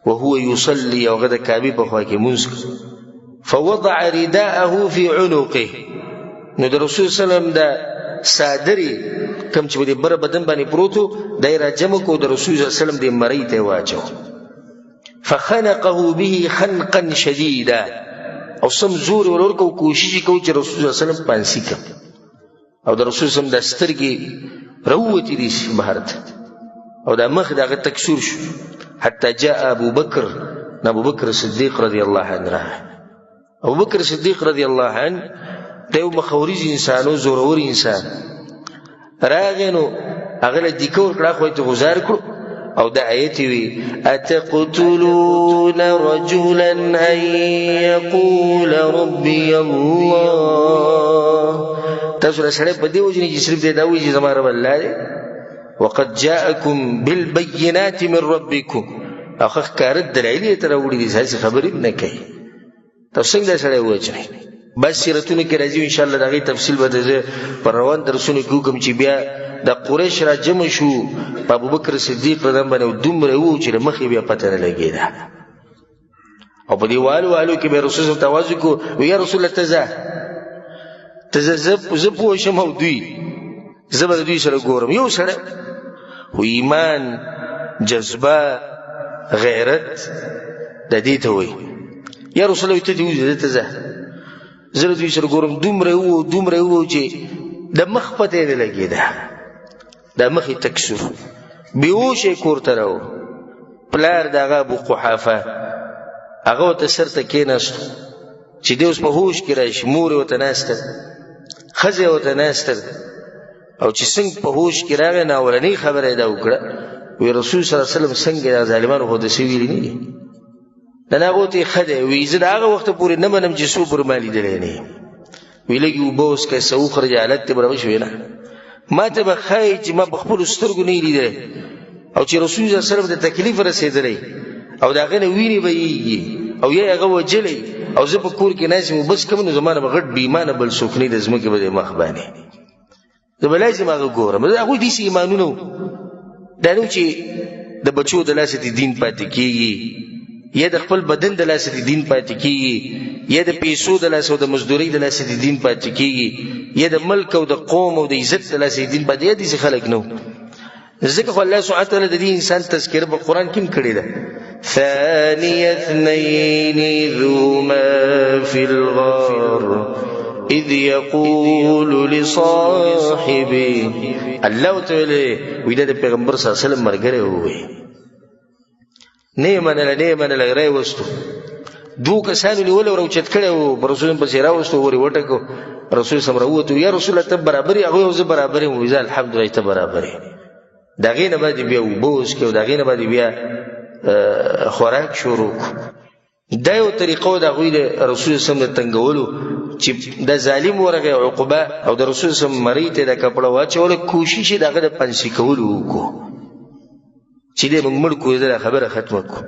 وهو يصلي او غدا کعبه په خوا کې منځ فوضع رداءه في عنقه نو د رسول صلی الله علیه وسلم دا صادری کم چې بر بدن باندې پروتو دایره جمع کو د رسول صلی الله علیه وسلم د مړی ته واچو فخنقه به خنقا شديدا او سم زور ورکو کوشش کو چې رسول صلی الله علیه وسلم پانسی ک او د رسول صلی الله علیه وسلم د سترګې روتي دي بهر ته او دا مخ دغه تکسور شو حتى جاء ابو بکر صدیق رضی الله عنه ابو بکر صدیق رضی الله عنه دیو مخورج انسانو زورور انسان راغنو اغله دیکور کړه خو ته گزار کړو او د آیت وی اتقتلون رجلا ان يقول ربي الله تاسو سره په دی وجنی چې صرف دا وی چې زماره والله وقد جاءكم بالبينات من ربكم اخ کار دلایل تر وړي دي ځکه خبرې نه کوي تاسو څنګه سره وځي بس سیرتونه کې راځي ان شاء الله دغه تفصیل به پر روان درسونه کوم چې بیا د قریش را جمع شو ابو بکر صدیق رضی الله عنه دومره وو چې مخې بیا پته نه لګیدا او په دی والو کې به رسول الله تواضع کو یا رسول الله تزه پوه شم او دوی زبر دوی سره ګورم یو سره و ایمان جذبه غیرت د دې ته وي یا رسول الله ته دې ته زه دوی سره ګورم دومره وو چې د مخ پته نه لګیدا د مخې تکسر بیوشه کوړه راو پلار دغه ابو قحافه هغه ته سرته کېناست چې دې اوس په هوش کې راشي مور وته ناسته خزه وته ناسته او چې څنګه په هوش کې راغی نه ولني خبره دا وکړه وی رسول صلی الله علیه وسلم څنګه ظالمانو هو د سی ویل نه دا هغه ته خده وی زه هغه وخت پورې نه منم چې سو پر مالی دلې نه ویلګي وبوس کې سو خرج حالت ته برابر شوی نه ما ته بخای چې ما بخپل سترګو نه لیدل او چې رسول الله صلی الله علیه وسلم د تکلیف رسیدلې او دا غنه ویني ویږي او یې هغه وجلې او زه په کور کې ناسم بس کوم نو زمانه بغټ بیمانه بل سوکني د زمکه به مخ باندې زه بلایزم هغه ګورم هغه دې ایمانونو دانو چې د بچو د لاسه دین پاتې کیږي یا د خپل بدن د لاسه دین پاتې کیږي یا د پیسو د لاسه او د مزدوري د لاسه دین پاتې کیږي یا د ملک او د قوم او د عزت د لاسه دین پاتې دي چې خلک نو ذکر الله سبحانه وتعالى د دې انسان تذکر په قران کې کړی ده ثاني اثنين ذوما في الغار اذ يقول لصاحبه الله تعالی ویده د پیغمبر صلی الله علیه وسلم مرګره وې نه منل غره وستو دوه کسانو نیول او راوچت کړی و په رسول پسې راوستو ورې وټکو رسول سم راووتو یا رسول ته برابر هغه یو زه برابر یم ویزه الحمدلله ته برابر یم د هغې نه باندې بیا اوبه وڅښي او د هغې نه باندې بیا خوراک شروع دا یو طریقه و د هغوی د رسول سم د تنګولو چې د ظالم ورغی عقبه او د رسول سم مرۍ ته د کپړه واچوله کوشش یې د هغه د پنسي کولو وکړو چې دی موږ مړ کړو دا خبره ختمه کړو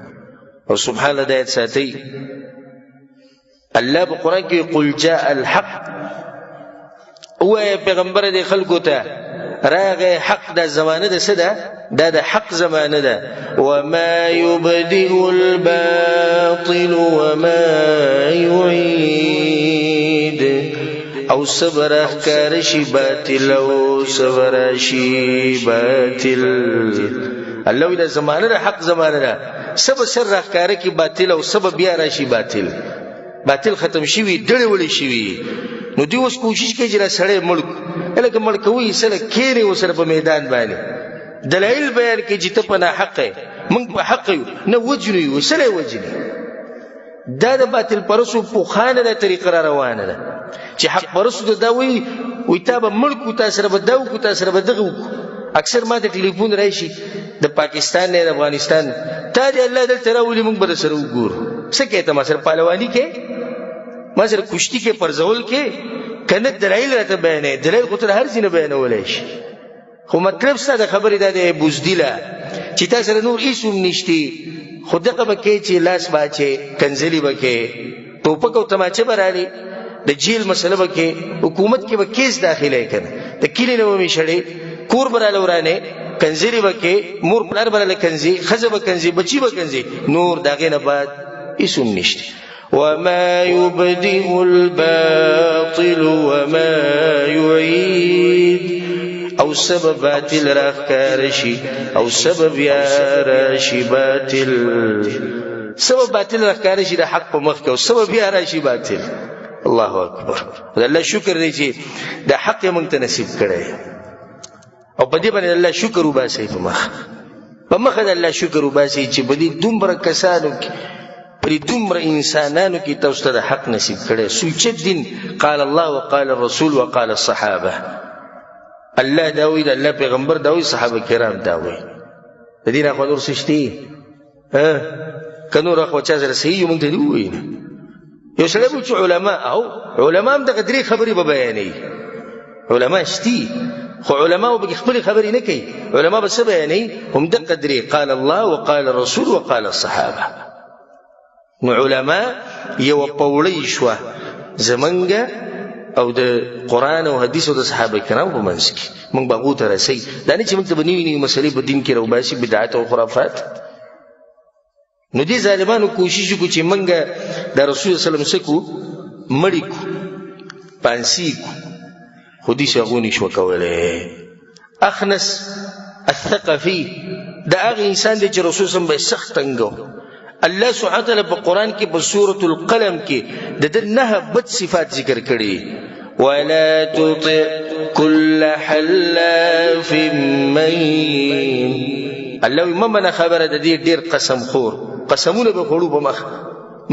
او سبحان الله د آیت ساتئ الله په قرآن کې قل جاء الحق ووایه پیغمبره د خلکو ته راغی حق دا زمانه ده څه ده دا د حق زمانه ده وما يبدئ الباطل وما يعيد او صبر اخکار شي باطل او صبر شي باطل الله دا زمانه ده حق زمانه ده سب سر اخکار کی باطل او سب بیا راشي باطل ختم شوی ډړې وړې شوی نو دوی اوس کوشش کوي چې را سړی مړ لکه مړ کوي سره کېنې ورسره په میدان باندې دلایل بیان کوي چې ته په ناحق یې موږ په حق یو نه وجنو یو سره یې وجنې دا د باطل پرستو پوخانه دا طریقه را روانه ده چې حق پرستو دا وایي تا به مړ کړو تا سره به دا وکړو تا سره به دغه وکړو اکثر ما ته ټلیفون راشي د پاکستان نه د افغانستان تا دې الله دلته راولي موږ به در سره وګورو څه کوې ته ما سره پهلواني کې ما سره کشتي کې پرزول کې کنه دلایل راته بیانوي دلایل خو تر هر ځای نه بیانولی شي خو مطلب ستا د خبرې دا دی بزدله چې تا سره نور هېڅ هم نشتي خو دغه به کوې چې لاس به اچې کنځلې به کوې ټوپک او تماچه به رالې د جیل مسله به کوې حکومت کې به کیس داخلی که نه د کلي نه به مې شړې کور به راله ورانې کنځلې به کوې مور پلار به راله کنځي ښځه به کنځي بچي به کنځي نور د هغې نه بعد هېڅ هم نشته وما يبدئ الباطل وما يعيد او سبب باطل راخکارشي او سبب یا راشي باطل سبب باطل راخکارشي د حق په مخ کې او سبب یا راشي باطل الله اکبر الله شکر دی چې د حق موږ ته نصیب کړی او په دې باندې الله شکر وباسئ په مخه د الله شکر وباسئ چې په دې دومره کسانو کې پر دومره انسانانو کې تاسو ته د حق نصیب کړی سوچ دین قال الله وقال الرسول وقال الصحابه الله دا وایي د الله پیغمبر دا وایي صحابه کرام دا وایي د دې نه خو نور څه شته که نور خو چا سره صحیح موږ ته دې ووایي یو سړی به چې علما او علما هم دغه درې خبرې به بیانوي علما شتي خو علما به خپلې خبرې نه کوي علما به څه بیانوي هم دغه درې قال الله وقال الرسول وقال الصحابه نو علما یو پوړی شوه زمونږ او د قرآن او حدیث او د صحابه کرام په منځ کې موږ به هغو ته رسئ دا نه چې موږ ته به نوي نوي مسلې په دین کې راوباسي بدعت او خرافات نو دې ظالمانو کوشش وکړو چې موږ د رسول صلی الله علیه وسلم څه کړو مړي کړو پانسي کړو خو دې هغو نشوه کولی اخنس الثقفي دا هغه انسان دی چې رسول صلی الله علیه وسلم به یې سخت تنګو الله سبحانه وتعالی په قرآن کې په سورة القلم کې د ده 9 بد صفات ذکر کړي ولا تطع كل حلاف مهين الله وایي مه منه خبره د دې ډېر قسم خور قسمونه به خوړو په مخ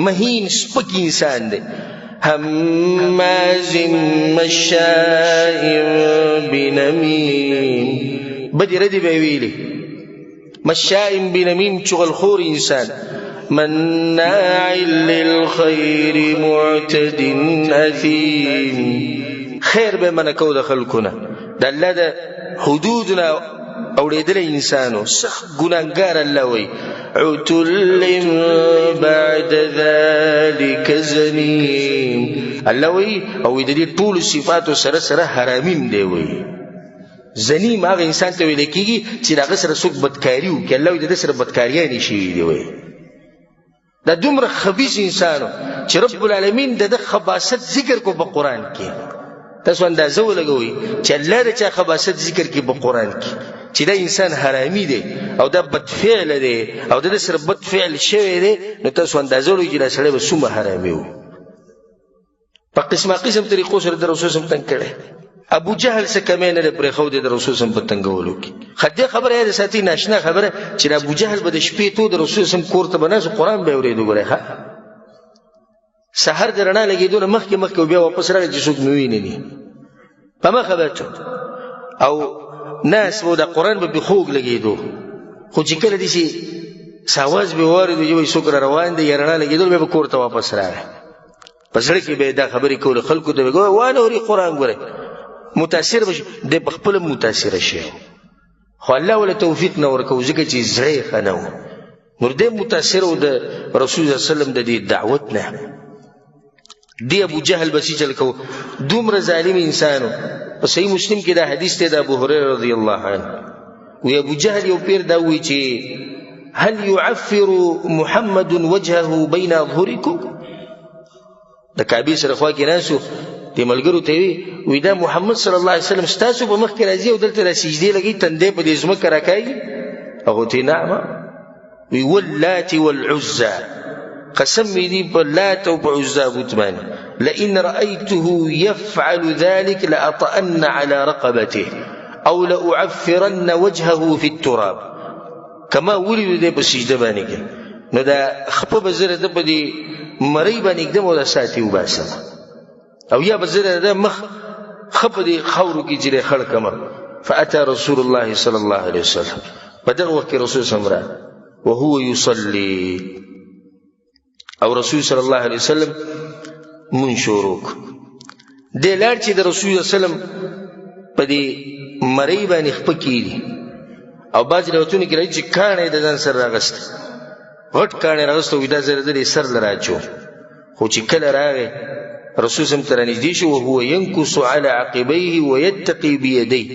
مهین سپک انسان دی هماز مشاء بنمیم بدې ردې به یې ویلې مشاء بنمیم چغلخور انسان مناع للخير معتد اثيم خیر به من کو د خلقونه د الله د حدودنا اوریدل انسانو سخت ګناګار الله وي عتل بعد ذلك زنيم الله وي او د دې ټول صفات سره سره حرامین دی وي زنیم هغه انسان ته ویل کېږي چې هغه سره څوک بدکاري وکړي الله وایي د ده سره بدکاریانې شوي دي وایي دا دومره خبیث انسانو چې رب العالمین د ده خباثت ذکر کو په قرآن کې تاسو اندازه ولګوئ چې الله د چا خباثت ذکر کړي په قرآن کې چې دا انسان حرامي دی او دا بدفعله دی او د ده سره بدفعل شوی دی نو تاسو اندازه ولګوئ چې دا سړی به څومره حرامي و په قسمه قسم طریقو سره د رسول صلی الله علیه وسلم تنګ کړی ابو جهل څه کمی نه دی پرېښودی د رسول صلی الله علیه وسلم په تنګولو کې دې خبره یې د ساتي ناشنا خبره چې ابو جهل به د شپې تو د رسول صلی الله علیه وسلم کور ته به ناست قرآن به یې اورېدو ګورئ سحر د رڼا لګېدو نه مخکې بیا واپس راغی چې څوک مې وویني نه په مخه به او ناس به د قرآن به خوږ لګېدو خو چې کله داسې ساواز به واورېدو چې وایي څوک را روان دی یا رڼا لګېدل بیا به کور ته واپس راغی په زړه کې به یې دا خبرې کولې خلکو ته به یې وانه اوري قرآن ګورئ متاثر به شي دی په خپله متاثره شي خو الله ولا توفیق نه ورکوي ځکه چې زړه یې ښه نه و نور دی متاثر و د رسول صلی وسلم د دې دعوت نه دی ابو جهل بسی چل کو دومره ظالم انسانو په صحیح مسلم کې دا حدیث دی د ابو هريره رضی الله عنه وی ابو جهل یو پیر دا وی چې هل يعفر محمد وجهه بين اظهركم د کعبې سره خوا کې ناسو دې ملګرو ته وی دا محمد صلی الله علیه وسلم ستاسو په مخ کې راځي او دلته را سجدې لګي تندې په دې ځمکه راکاږي هغه ته نعم وی واللات والعزى قسم دي باللات وبعزى بوتمان لئن رأيته يفعل ذلك لأطأن على رقبته أو لأعفرن وجهه في التراب كما ولد دي بسجده باندې کې نو دا خپه بزره د بدی مری باندې کدم ولا ساتي وباسم او یا بزره د مخ خپه دي خورو کې جره خړ کما فاتى رسول الله صلى الله عليه وسلم بدغه وخت رسول سمرا وهو يصلي او رسول صلی الله علیه وسلم منشوروک د لار چې د رسول صلی الله علیه وسلم په دې مری باندې خپکیږي او باج راوتونه کې راځي چې کانه د ځان سره راغست غټ کانه راغستو ودا زره د سر لراچو خو چې کله راغی رسول سم تر نږدې شو او هو ينكس على عقبيه ويتقي بيديه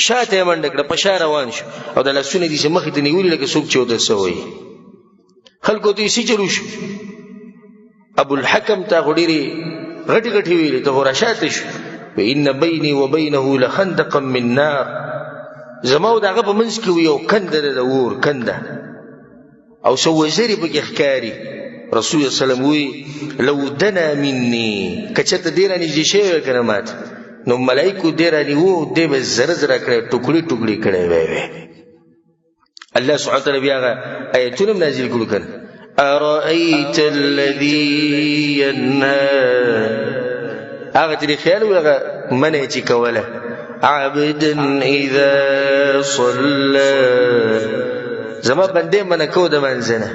شاته منډه کړه په شار روان شو او د لاسونه دې مخې ته نیولې لکه څوک چې ودر سوی خلکو ته سي چلو شو ابو الحكم تا غډيري غټي غټي ویلې ته ورشاته شو وان بيني وبينه لخندقا من نار زماو دغه په منځ کې یو کنده د اور کنده او سو وزري په ښکاری رسول الله صلی الله علیه وسلم وی لو دنا مني کچته ډیر نه شي کنه مات نو ملائکه ډیر نه وو د به زره زره کړه ټوکړي ټوکړي کړه وای الله سبحانه وتعالى بیا آیتونه نازل کړو کنه ارايت الذي ينهى هغه دې خیال وغه منه چې کوله عبدا اذا صلى زما بنده من کو د منځنه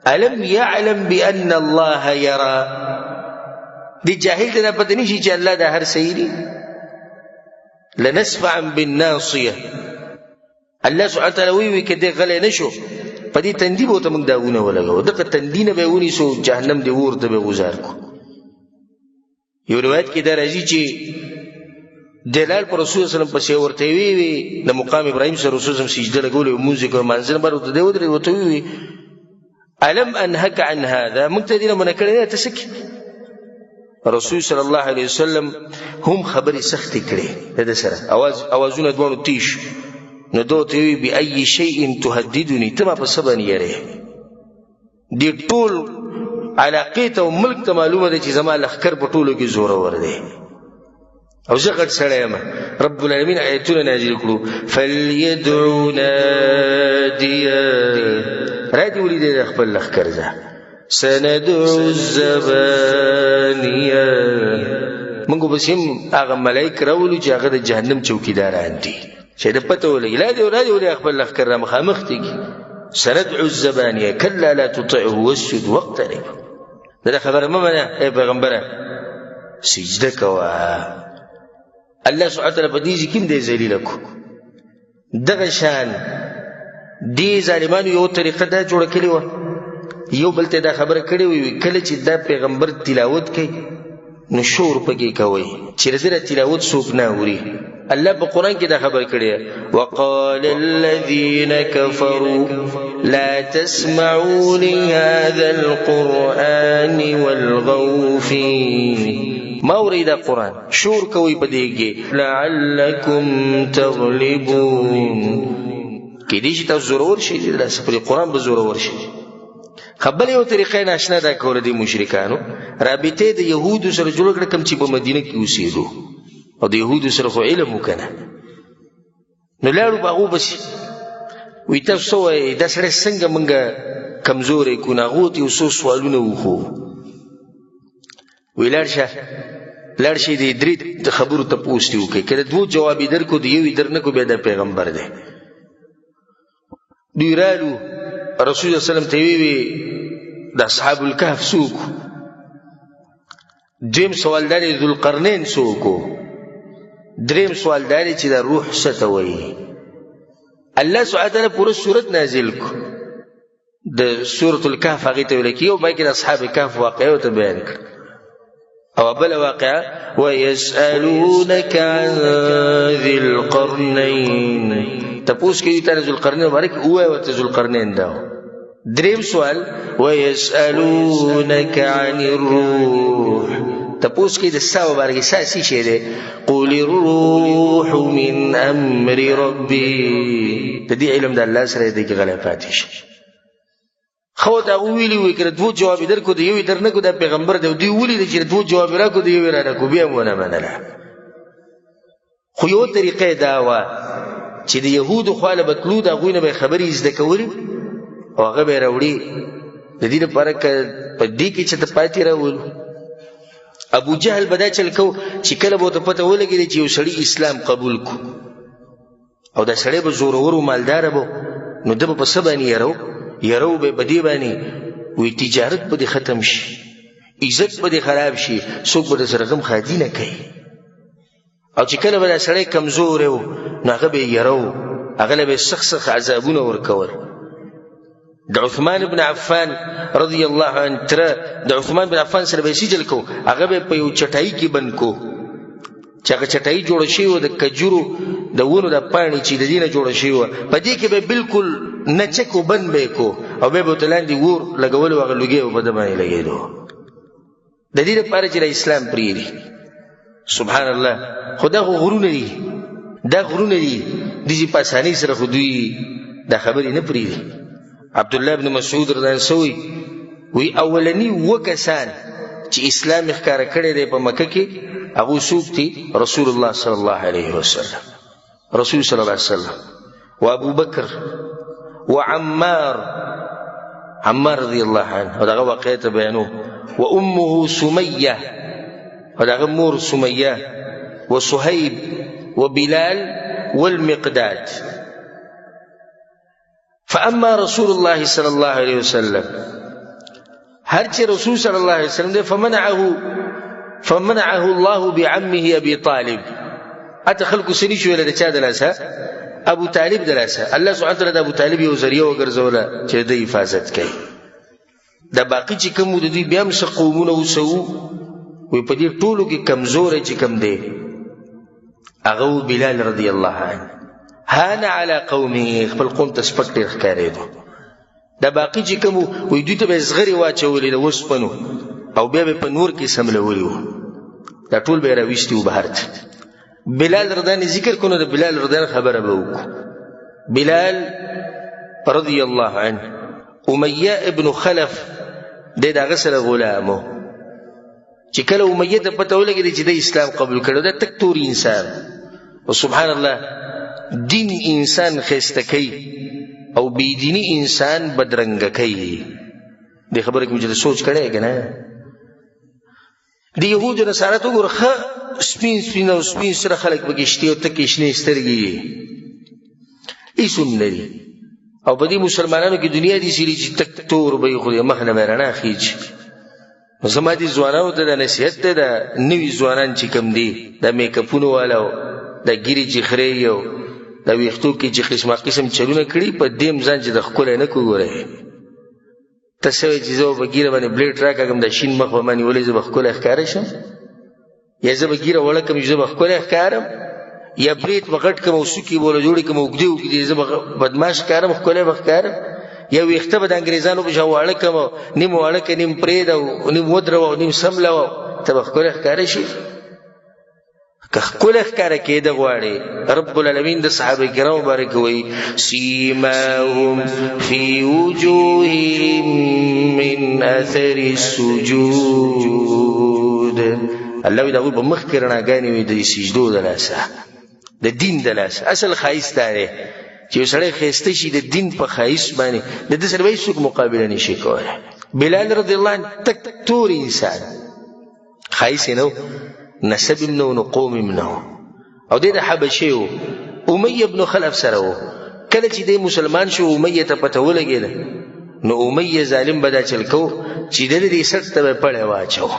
الم يعلم بان الله يرى دي جاهل ته پته نشي چې الله د هر سيري لنسفعا بالناصيه الله سبحانه وتعالى وی کده غلې نشو په دې تندې بوته موږ داونه ولګو دغه تندینه به ونی سو جهنم دی ورته به گزار کو یو روایت کې دا راځي چې دلال پر رسول الله صلی الله علیه وسلم په ورته وی د مقام ابراهیم سره رسول الله سجده لګول او موزیک او منځل برته دی ودرې وته وی الم انهك عن هذا مقتدینا منکړه ته سکی رسول صلی الله علیه وسلم هم خبري سخت کړي د سره اوازونه دوه تیش نو دوته وی بی ای شیء تهددنی تما په سبن یری دی ټول علاقه او ملک ته معلومه ده چې زما لخر په ټولو کې زور ور دی او زه غټ سره یم رب العالمین آیتونه نازل کړو فلیدعو نادیا راځي ولې د خپل لخر ځه سندعو الزبانیه موږ به سیم هغه ملائک راولو چې هغه د جهنم چوکیداران دي چې د پته ولګي لا دی ولې خپل لخر را مخامخ دي سندعو الزبانیه کلا لا تطعه واسجد واقترب دا خبره مې نه ای پیغمبره سجده کوا الله سبحانه وتعالى په دې کې دې ذلیل کو دغه شان دې ظالمانو یو طریقه دا جوړ کړی و یو بل ته دا خبره کړی وي کله چې دا پیغمبر تلاوت کوي نو شور پکې کوي چې رسره تلاوت څوک نه اوري الله په قران کې دا خبر کړی وقال الذين كفروا لا تسمعوا لهذا القرآن والغوا فيه ما اريد القرآن شور کوي په دې کې لعلكم تغلبون کې دې چې تاسو ضرور شي د سفر قرآن به ضرور شي خپل یو طریقې ناشنا دا کول دي مشرکانو رابطه د يهودو سره جوړ کړ کوم چې په مدینه کې اوسېدو او د يهودو سره خو علم وکنه نو لاړو باغو بس وي تاسو دا سره څنګه مونږه کمزورې کو ناغوت یو څو سوالونه وخو وی لاړ شي د درې خبرو تپوس دې وکړي، که د دوو جواب یې درکړو د یو یې در نه کړو بیا د پیغمبر دی. دوی رالو رسول الله وسلم ته وی د اصحاب الکهف څوک؟ دویم سوال دا دی ذوالقرنین څوک؟ دریم سوال دا دی چې دا روح څه ته وایي؟ الله سبحانه وتعالی پوره سورت نازل کو د سورة الکهف هغې ته ویل کېږي او باقي د اصحاب کهف واقعه ورته بیان کړه. او بله واقعه ویسألونک عن ذی القرنین، تپوس کوي تا ذوالقرنین مبارک ووایه ورته ذوالقرنین دا و. دریم سوال ویسألونک عن الروح، تپوس کوي د سا مبارک سا څه شی دی؟ قل الروح من امر ربي، د دې علم د الله سره دی کې غلی پاتې شي. خو ته هغه ویلي وي که د دوو جواب یې درکړو د یو یې در نه کړو دا پیغمبر دی، او دوی ولیده چې د دوو جواب یې راکړو د یو یې را نه کړو بیا یې ونه منله. خو یوه طریقه یې دا وه چې د یهودو خوا له به تلو د هغوی نه به یې خبرې زده کولې او هغه به یې راوړي د دې لپاره که په دې کې چې ته پاتې راولو. ابو جهل به دا چل کو چې کله به ورته پته ولګېده چې یو سړي اسلام قبول کو او دا سړی به زورور و مالداره به، نو ده به په څه باندې یرو به بدی باندې وی تجارت به ختم شي، عزت به خراب شي، څوک به سره غم خادي نه کوي. او چې کله به دا سړی کمزور و نو هغه به یرو، هغه به سخت عذابونه ورکول. د عثمان بن عفان رضی الله عنه تر د عثمان بن عفان سره به سجل کو، هغه به په یو چټای کې بند کو چې هغه چټای جوړ شي و د کجورو د ونو د پاڼې چې د دې نه جوړه شوې وه، په دې کې به بالکل نچک و بند به یې کو او بیا به ورته لاندې اور لګولو، هغه لوګی به په ده باندې لګېدو د دې لپاره چې د اسلام پرېږدي. سبحان الله. خو دا خو غرونه دي، دا غرونه دي دې په اسانۍ سره خو دوی دا خبرې نه پرېږدي. عبدالله بن مسعود رضی الله عنه وی اولني اووه کسان چې اسلام یې ښکاره کړی دی په مکه کې هغوی څوک دي؟ رسول الله صلی الله علیه وسلم، رسول صلی الله علیه وسلم و ابو بکر و عمار رضی الله عنه، او دغه واقعه ته بیانو، و امه سمیه، او دغه مور سمیه، و صهیب و بلال والمقداد. فاما رسول الله صلی الله علیه وسلم، هر چې رسول صلی الله علیه وسلم دی فمنعه الله بعمه ابي طالب، اته خلکو سني شو له چا دلاسه؟ ابو طالب دلاسه. الله سبحانه وتعالی د ابو طالب یو ذریعہ وګرځوله چې د حفاظت کوي. د باقی چې کوم د دوی بیا هم څه قومونه وسو وي په دې ټولو کې کمزوری چې کم دی هغه بلال رضی الله عنه هان علی قومه، خپل قوم ته سپک ډېر ښکارېدو. د باقی چې کوم وي دوی ته به یې زغرې واچولې د اوسپنو او بیا به په نور کې سملولي وو، دا ټول به یې راویستي وو بهر ته. بلال رضی الله ذکر کنو د بلال رضی الله خبره به وکړو. بلال رضی الله عنه امیه ابن خلف دی د هغه سره غلامو، چې کله امیه ته پته ولګېده چې د اسلام قبول کړی دا تک تور انسان، او سبحان الله دین انسان ښایسته کوي او بېدیني انسان بدرنګه کوي. دې خبره کې مو چې سوچ کړی که نه؟ د یهودو نصارا ته وګوره ښه سپین او سپین سره خلک پکې شتي او تکې شنې سترګې یې هېڅ هم نه دي. او په دې مسلمانانو کې دنیا داسې دي چې تک تور به یې خو د مخ نه به یې رڼا خېجي. نو زما دې ځوانانو ته دا نصیحت دی، دا نوي ځوانان چې کوم دي دا میکاپونو والا او دا ګیرې جخرې او دا ویښتو کې چې قسمه قسم چلونه کړي په دې هم ځان چې د ښکلی نه کو ګورئ. ته څه وایې چې زه به ګیره باندې بلیډ راکاږم دا شین مخ به ما نیولی زه به ښکلی ښکاره شم، یا زه به ګیره وړه کړم چې زه به ښکلی ښکارم، یا برید به غټ کړم او سوکې به وله جوړې کړم اوږدې اوږدې زه به بدماش ښکارم ښکلی به ښکارم، یا ویښته به د انګریزانو په شان واړه کړم نیم واړه کړه نیم پرېږده او نیم ودروه او نیم سملوه ته به ښکلی ښکاره شي. که ښکلی ښکاره کېده غواړې رب العالمین د صحابه کرامو مبارک وایي سیماهم فی وجوههم من اثر السجود، الله وایي د هغوی په مخ کې رڼاګانې وي د سجدو د لاسه، د دین د لاسه. اصل ښایست دا دی چې یو سړی ښایسته شي د دین په ښایست باندې د ده سره به هېڅوک مقابله نشي کولی. بلال رضی الله عنه تک تور انسان، خایس نو نسب نو نو قوم نو او د حبشي و امیه ابن خلف سره و کله چې د مسلمان شو امیه ته پته ولګید نو امیه ظالم بدا چلکو چې د دې سر ته پړې واچو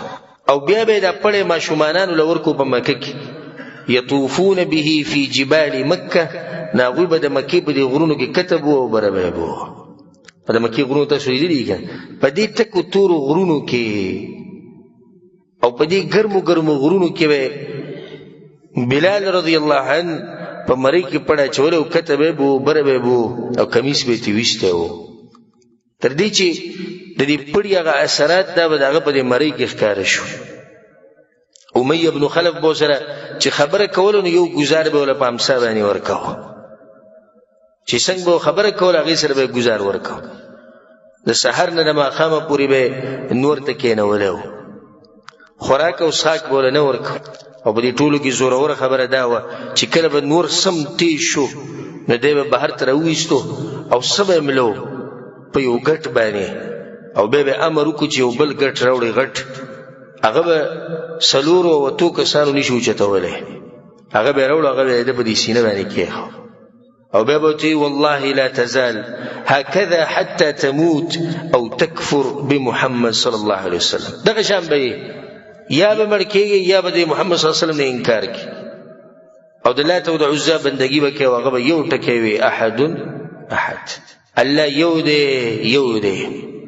او بیا به د پړې ماشومانانو لور کو په مکه کې یطوفون به فی جبال مکه ناغوی به د مکې په دې غرونو کې کتب او برابر بو په د مکې غرونو ته سویل دي کنه په دې ټکو تور غرونو کې او په دې ګرمو غرونو کې به بلال رضی الله عنه په مری کې پړه چول او کتب بو برابر بو او کمیس به تی وشته وو تر دې چې د دې پړی هغه اثرات دا به دغه په دې مری کې ښکار شو امیه ابن خلف بو سره چې خبره کول نو یو گزار به ول په امسا باندې ورکاو چې څنګه به خبره کول هغه سره به گزار ورکاو د سحر نه د ماخامه پوری به نور ته کېنولو خوراک او ساک بوله نه ورکاو او په دې ټولو کې زوره خبره دا و چې کله به نور سم تیز شو نو دی به بهر ته راویستو او سبه ملو په یو ګټ باندې او به امر وکړي چې یو بل ګټ راوړي غټ هغه به سلورو او تو کسانو نشو چتولې هغه به راوړ هغه د په دې سینه باندې کې او به تی والله لا تزال هكذا حتى تموت او تكفر بمحمد صلى الله عليه وسلم دغه شان به یا به مړ کېږي یا به د محمد صلی الله علیه وسلم نه انکار کوي او د لات او د عزا بندګي به کوي هغه به یو ټکی وي احد الله یو دی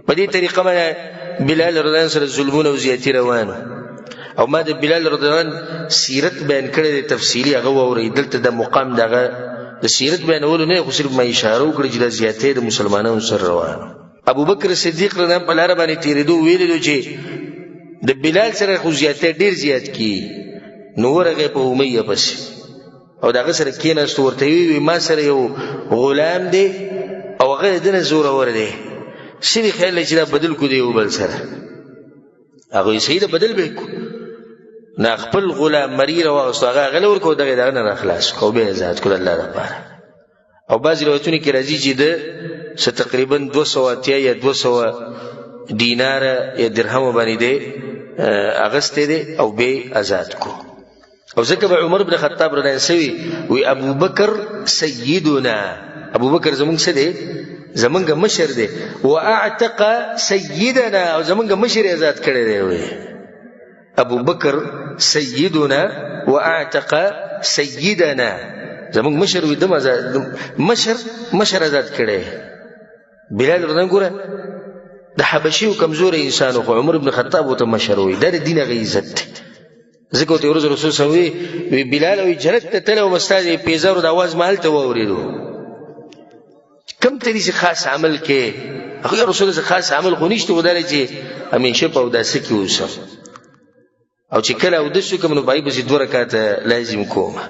په دې طریقه باندې بلال رضی الله عنه سره ظلمونه او زیاتی روان او ما د بلال رضی الله عنه سیرت بیان کړی تفصیلی هغه اوریدل ته د مقام دغه د سیرت بیانولو نه خو صرف ما اشاره وکړه چې د زیاتی د مسلمانانو سره روان ابو بکر صدیق رضی الله عنه په لار باندې تیرېدو ویلو چې د بلال سره خو زیاتی ډیر زیات کی نو ورغه په امیه پس او دغه سره کېناست ورته وی ما سره یو غلام دی او هغه دنه زور ور دی شری خیال چې دا بدل کو دی یو بل سره هغه سید بدل به کو نه خپل غلام مریر او هغه غلور کو دغه نه اخلاص کو به آزاد کول الله لپاره او بعض روایتونه کې راځي چې د تقریبا 200 یا 200 دینار یا درهم باندې دی اغسته دی او به آزاد کو او ځکه عمر بن خطاب رضی الله عنه وی ابو بکر سیدنا ابو بکر زمونږ څه دی زمونږ مشر دی واعتق سیدنا او زمونږ مشر آزاد کړی دی وی ابو بکر سیدنا واعتق سیدنا زمونږ مشر وی دم آزاد مشر آزاد کړی بلال رضی الله عنه د حبشي او کمزور انسان خو عمر بن خطاب او ته مشر وی د دین غي عزت ذکر ته رسول الله صلی الله علیه وسلم بلال او جنت ته تلو مستاذ پیزارو د आवाज مال ته وریدو کم تری چې خاص عمل کې هغه رسول الله خاص عمل خو نشته وداري چې همیشه په وداسه کې اوسه او چې کله ودسو کوم نو بای به 2 رکعات لازم کوم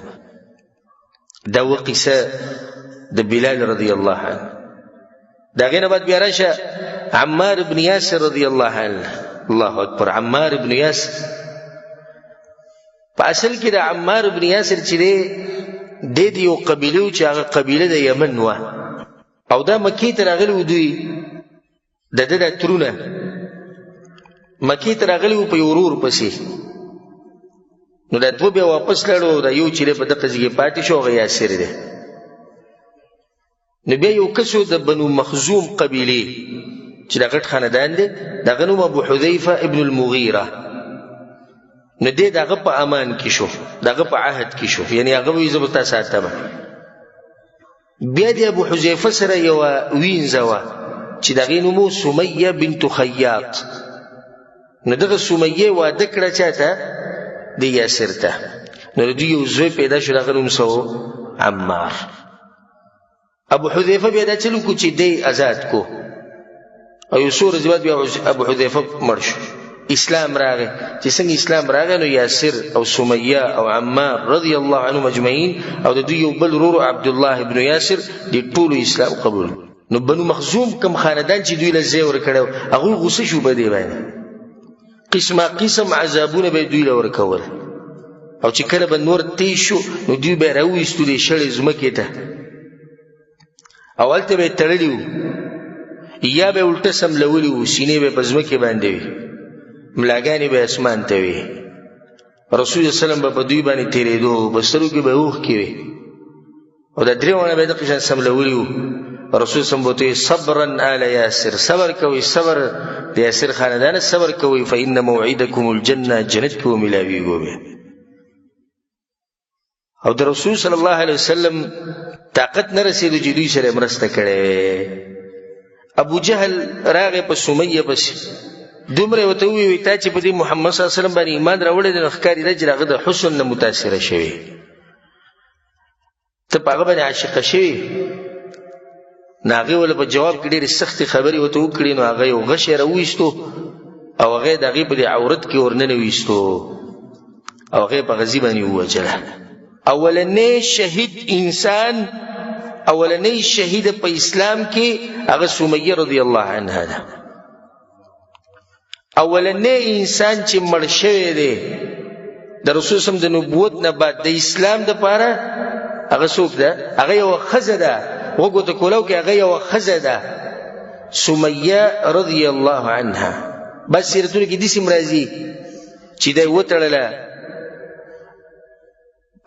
دا وقصه د بلال رضی الله عنه دا غینه بعد بیا راشه عمار ابن یاسر رضی الله عنه الله اکبر عمار ابن یاسر په اصل کې د عمار ابن یاسر چې د دې یو قبیله چې هغه قبیله د یمن و او دا مکی ته راغلی دوی د ترونه مکی ته راغلی په ورور پسې نو دا دوی به واپس لاړو دا یو چې په دغه ځای پاتې شو غیا یاسر دی نو بیا یو کسو د بنو مخزوم قبیله چې دا غټ خاندان دی دغه نوم ابو حذیفه ابن المغیره نو دغه په امان کې شو دغه په عهد کې شو یعنی هغه وی زبتا ساتمه بیا د ابو حذیفه سره یو وینځوا چې دغه نوم سمیه بنت خیاط نو دغه سمیه واده کړه چاته د یاسر ته نو دوی یو زوی پیدا شو دغه نوم سو عمار ابو حذیفه بیا دا چلو کو چې دی آزاد کو او یو سور زواد بیا ابو حذیفه مرشو اسلام راغی چې څنګه اسلام راغی نو یاسر او سمیه او عمار رضی الله عنهم اجمعین او د دوی یو بل ورور عبد الله ابن یاسر د ټول اسلام قبول نو بنو مخزوم کم خاندان چې دوی له زیور کړو هغه غوسه شو بده باندې قسم عذابونه به دوی له ورکول او چې کله به نور تی شو نو دوی به راوېستو د شړې زمکې ته اول ته به تړلیو یا به الټه سم لولي و سینې به په زمکې باندې وي ملاګانې به اسمان ته وي رسول الله سلام په دوی باندې تیرېدو، بسترو کې به اوښکې وي او دا درېونه به یې دقه شان سملولي وو. رسول سم بوته صبرا آل یاسر، صبر کوئ، صبر د یاسر خاندان صبر کوئ، فإن موعدکم الجنه، جنت کې وملاویږو به. او د رسول صلی الله علیه وسلم طاقت نه رسېدو چې دوی سره مرسته کړې. ابو جهل راغی په سمیه پسې، دومره ورته وویل تا چې په دې محمد صلی الله علیه وسلم باندې ایمان راوړی دی نو ښکاري ده چې هغه د حسن نه متاثره شوی، ته په هغه باندې عاشقه شوي. نو هغې ولې په جواب کې ډېرې سختې خبرې ورته وکړې، نو هغه یو غش یې راوویستو او هغه یې د هغې په دې عورت کې ورننه ویستو او هغه یې په غزي باندې ووجله. اولنی شهید انسان، اولنی شهید په اسلام کې هغه سمیه رضی الله عنها ده. اولنی انسان چې مړ شوی دی د رسول صلی الله علیه وسلم د نبوت نه بعد د اسلام دپاره، هغه څوک ده؟ هغه یوه ښځه ده، وګو ته کولو کې هغه یوه ښځه ده، سمیه رضی الله عنها. بس سیرتونو کې داسې راځي چې دی وتړله،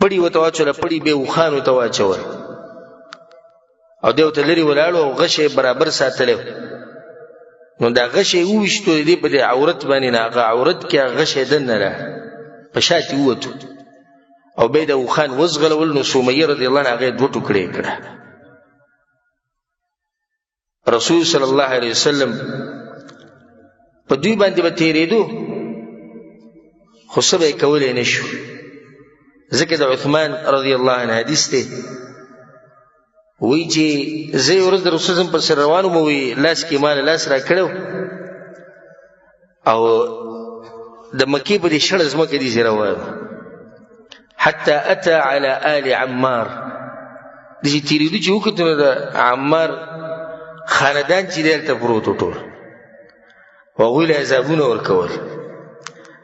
پړي ورته واچوله، پړي بیا اوښان ورته واچول او دی ورته لرې ولاړو او غش یې برابر ساتلی. نو دا غش یې وویشتو د دې په دې عورت باندې، نه هغه عورت کې هغه غش یې دننه را په شاتې ووتو او بیا د اوښان وزغلول. نو سمیه رضی الله عنها هغه یې دوه ټوکړې کړه. رسول صلی الله علیه وسلم په دوی باندې به تېرېدو خو څه به یې کولی نه شو، ځکه د عثمان رضی الله عنه حدیث دی، وایي چې زه یې ورځ د رسول صلی په سر روان وم، وایي لاس کې ما لاس را کړی او د مکې په دې شړه ځمکه دې روان حتی اتی علی آل عمار، داسې تېرېدو چې وکتو نو د عمار خاندان چې دی هلته پروت و ټول او هغوی له عذابونه ورکول.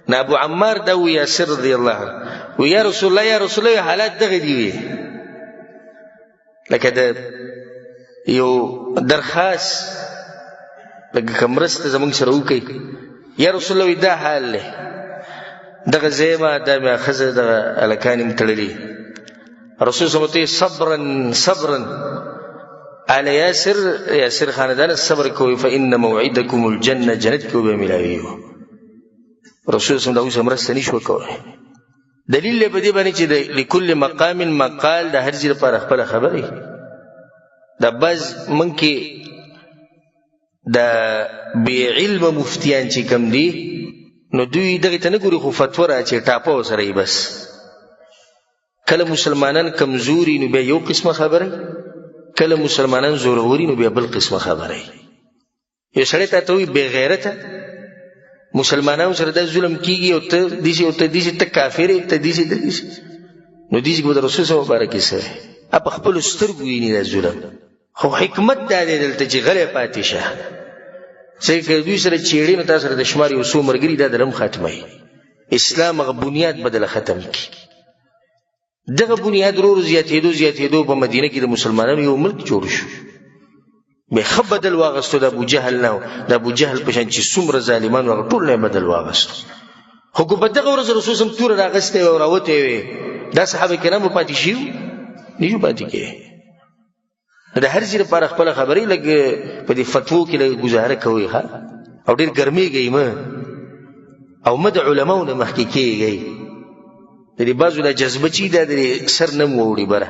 نو ابو عمار دا و یاسر رضی الله عنه و یا رسول الله، یا رسول الله حالات دغه دي وي لکه د یو درخواست لکه که مرسته زموږ سره وکړئ، یا رسول الله دا حال دی، دغه ځای ما دا مې ښځه دغه هلکان یې تړلي. رسول صلی الله علیه وسلم صبرا صبرا آل یاسر، یاسر خاندان صبر کوئ، فإن موعدکم الجنه، جنت کې به ملاویږو. رسول صلی الله علیه وسلم مرسته نشو کولی. دلیل دی په دې باندې چې لکل مقام مقال، د هر ځای لپاره خپله خبرې. دا بعض موږ کې د بې علمه مفتیان چې کوم دي نو دوی دغې ته نه ګوري، خو فتوه راچې ټاپه ورسره یې بس. کله مسلمانان کمزوري نو بیا یو قسمه خبره، کله مسلمانان زوروري نو بیا بل قسمه خبره. یو سړی تا ته وایي بې غیرته مسلمانانو سره دا ظلم کیږي او ته دیسې او ته دیسې، ته کافر یې، ته دیسې ته دیسې، نو دیسې به د رسول صلی الله مبارک یې سره په خپلو سترګو ویني دا ظلم. خو حکمت دا دی دلته چې غلی پاتې شه، ځکه که دوی سره چیړې نو تا سره د شمار یو څو ملګري دا دلم ختموي. اسلام هغه بنیاد بدله ختم کړي. دغه بنیاد ورو ورو زیاتېدو په مدینه کې د مسلمانانو یو ملک جوړ شو. بیا ښه بدل واغستو د ابو جهل نه، د ابو جهل په شان چې څومره ظالمان وو هغه ټول نه بدل واغستو. خو که په دغه ورځ رسول صلی توره راغستې وی او راوتې وی، دا صحابه کرامو پاتې شوي نشو پاتې کېدی. د هر ځای لپاره خپله خبرې لږ په دې فتوو کې لږ ګزاره کوئ او ډېر ګرمېږئ مه او مه د علماو نه مخکې کېږئ. د دې بعضو دا جذبه چې دا د سر نه م واوړي بره،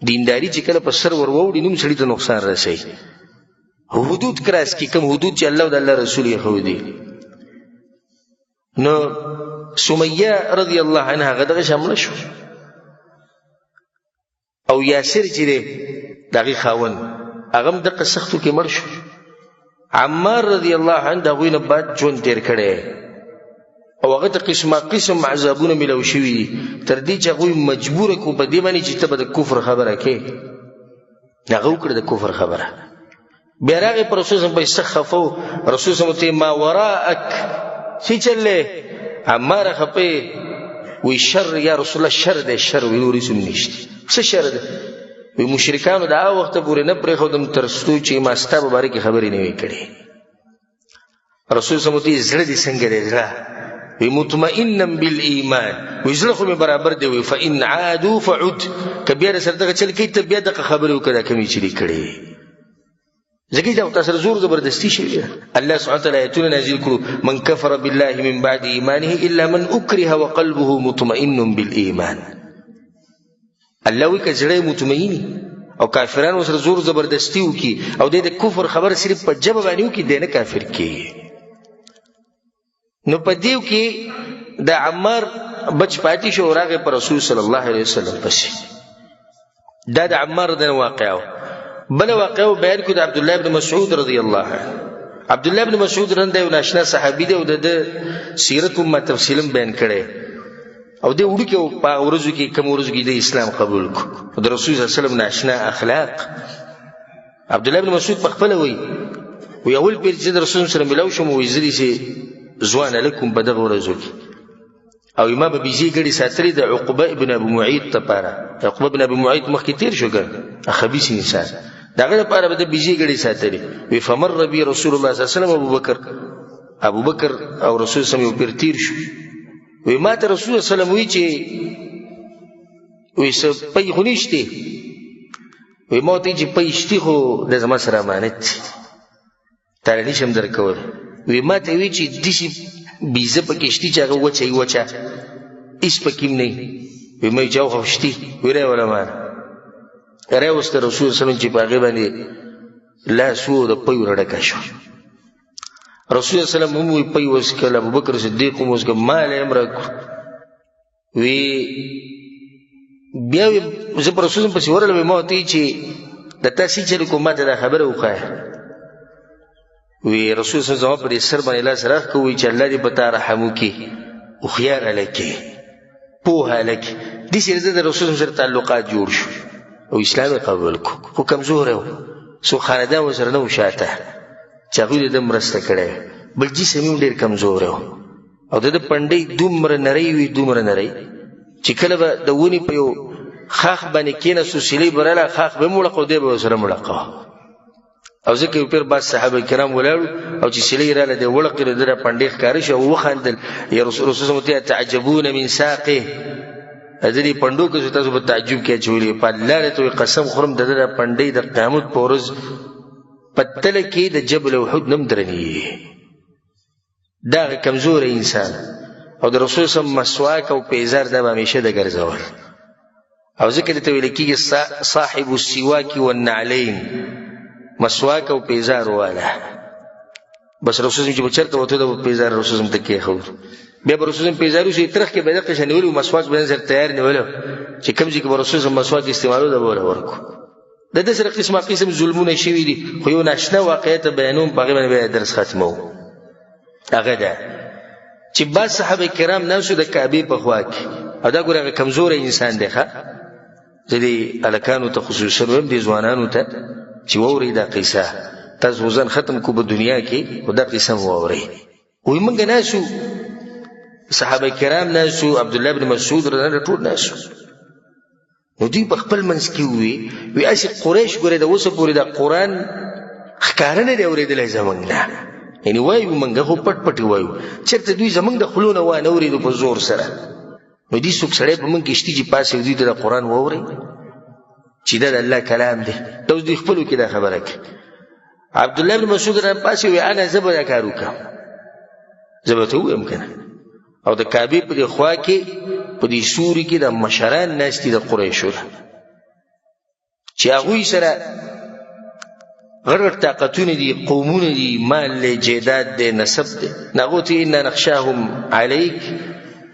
دینداري چې کله په سر ور واوړي نو سړي ته نقصان رسوي. حدود کراس کړي، کوم حدود چې الله او د الله رسول یې ښودي. نو سمیه رضی الله عنها هغه دغه شامله شو او یاسر چې دی د هغې خاوند هغه هم دغه سختو کې مړ شو. عمار رضی الله عنه د هغوی نه بعد ژوند تېر کړی او هغه ته قسمه قسم عذابونه میلاو شوي دي، تر دې چې هغوی مجبوره کړو په دې باندې چې ته به د کفر خبره کې. هغه وکړه د کفر خبره. بیا راغی په رسول صلی سخت خفه و. رسول صلی ما وراءک، څه چل دی؟ عماره خفه وی شر یا رسول الله، شر دی، شر وی نور هېڅ نشته. څه شر دی؟ وی مشرکانو د هغه وخته پورې نه پرېښودم تر څو چې ما ستا په باره کې خبرې نه وې کړې. رسول صلی زړه دې څنګه دی؟ زړه وی مطمئنا بالایمان وی زړه خو مې برابر دی وی فان عادوا فعد که بیا سره دغه چل کوي ته بیا دغه خبرې وکړه کمی چې کړي ځکه دا تاسو زور زبردستی شي الله سبحانه وتعالى آیتونه نازل کړو من کفر بالله من بعد ایمانه الا من اکره وقلبه مطمئن بالايمان الله وی که زړه مطمئنی او کافرانو سره زور زبردستی وکي او د کفر خبر صرف په جبه باندې وکي دنه کافر کی نو په دیو کې د عمار بچ پاتې شو راغه پر رسول صلی الله علیه وسلم پسې دا د عمار د واقعو بل واقعو بیان کو د عبد الله ابن مسعود رضی الله عنه عبد الله ابن مسعود رنده یو ناشنا صحابي دی او د سیرت ما تفصیلا بیان کړي او د وړو کې په ورځو کې کوم ورځو کې د اسلام قبول کو د رسول صلی الله علیه وسلم ناشنا اخلاق عبد الله ابن مسعود په خپل وی اول پیر چې د رسول سره ملاو شوم وی زری چې ځوان علیکم بدغه ورځو کې او امام بيزي ګړي ساتري د عقبه ابن ابي معيط لپاره عقبه ابن ابي معيط مخکې تیر شو ګر خبيث انسان داغه لپاره به د بيزي ګړي ساتري وی فمر بي رسول الله صلی الله علیه وسلم ابو بکر او رسول صلی الله علیه وسلم پیر تیر شو وی ما ته رسول صلی الله علیه وسلم وی چې وی څه پي خنيشتي وی ما ته چې پيشتي خو د زما سره امانت تر نشم درکول وی ما ته وی چې دشي بیزه پکشتي چې هغه وچا هیڅ پکیم نه وی مې جاو خوشتي ویره ولا ما اره واست رسول صلی الله علیه وسلم چې باغ باندې لا سو د پي ورډه شو رسول الله صلی الله علیه وسلم پي وسکله ابو بکر صدیق مو وسکه مال امرک وی بیا زه پر رسول الله پسې ورلم ما ته چې د تاسو چې کومه ده خبره وکړه وی رسول صلی الله علیه وسلم پر سر باندې لاس راخ کوي چې الله دې پتا رحم وکي او خيار الکی په الکی د دې د رسول سره تعلقات جوړ شو او اسلام قبول کو خو کمزور و سو خاندان وسره نو شاته چاغوی د مرسته کړي بل جی سمیم ډیر کمزور و او د پندې دومره نری وی دومره نری چې کله به د ونی په یو خاخ باندې کینه سو سلی براله خاخ به مړه کو دی به سره مړه او ځکه یو پیر با صحابه کرام ولاړو او چې سلی را له وړق لري پندې ښکار شو وخندل یا رسول الله ته تعجبون من ساقه ادري پندو کې تاسو به تعجب کې چولې په الله ته قسم خورم د پندې د قیامت پورز پتل کې د جبل احد نم درنی دا کمزور انسان او د رسول صلی الله علیه وسلم مسواک او پیزار دا همیشه د ګرځول او ذکر ته ویل کېږي صاحب السواک والنعلين مسواک او پیزار والا بس رسول الله چې چرته وته د پیزار رسول الله ته کې خو بیا رسول الله پیزارو شي ترخ کې به د قشن ویلو مسواک به نظر تیار نیولو چې کوم ځکه رسول الله مسواک استعمالو د بوله ورکو د دې سره قسم ظلمونه شوي دي خو یو ناشنا واقعیت بیانوم په غو باندې درس ختمو هغه ده چې با صحابه کرام ناسو د کعبه په خوا کې او دا ګوره کمزور انسان دی ښا ځدی الکانو ته خصوصا هم دي ځوانانو ته چې ووري دا قصه تاسو ځان ختم کو په دنیا کې خدا قسم ووري وي موږ ناسو صحابه کرام ناسو عبد الله بن مسعود رضی الله ټول ناسو نو دی په خپل منځ کې وی اسی قریش ګوره د وسه پوری د قران ښکارنه دی اوریدل زمونږ نه یعنی وایو موږ خو پټ پټ وایو چرته دوی زمونږ د خلونه و نه اوریدو په زور سره نو دې څوک سره په موږ کې شتي چې پاسه دوی د قران ووري چې دا الله کلام دی دا دوی خپل کې دا خبره کوي عبد الله بن مسعود را پاسه وی انا زبر کارو کا زبته ویم کنه او د کعبه په خوا کې په دې سوري کې د مشران ناشتي د قریشو چې هغه سره غرغ طاقتونه دي قومونه دي مال له جیداد دي نسب دي نغوتي ان نخشاهم عليك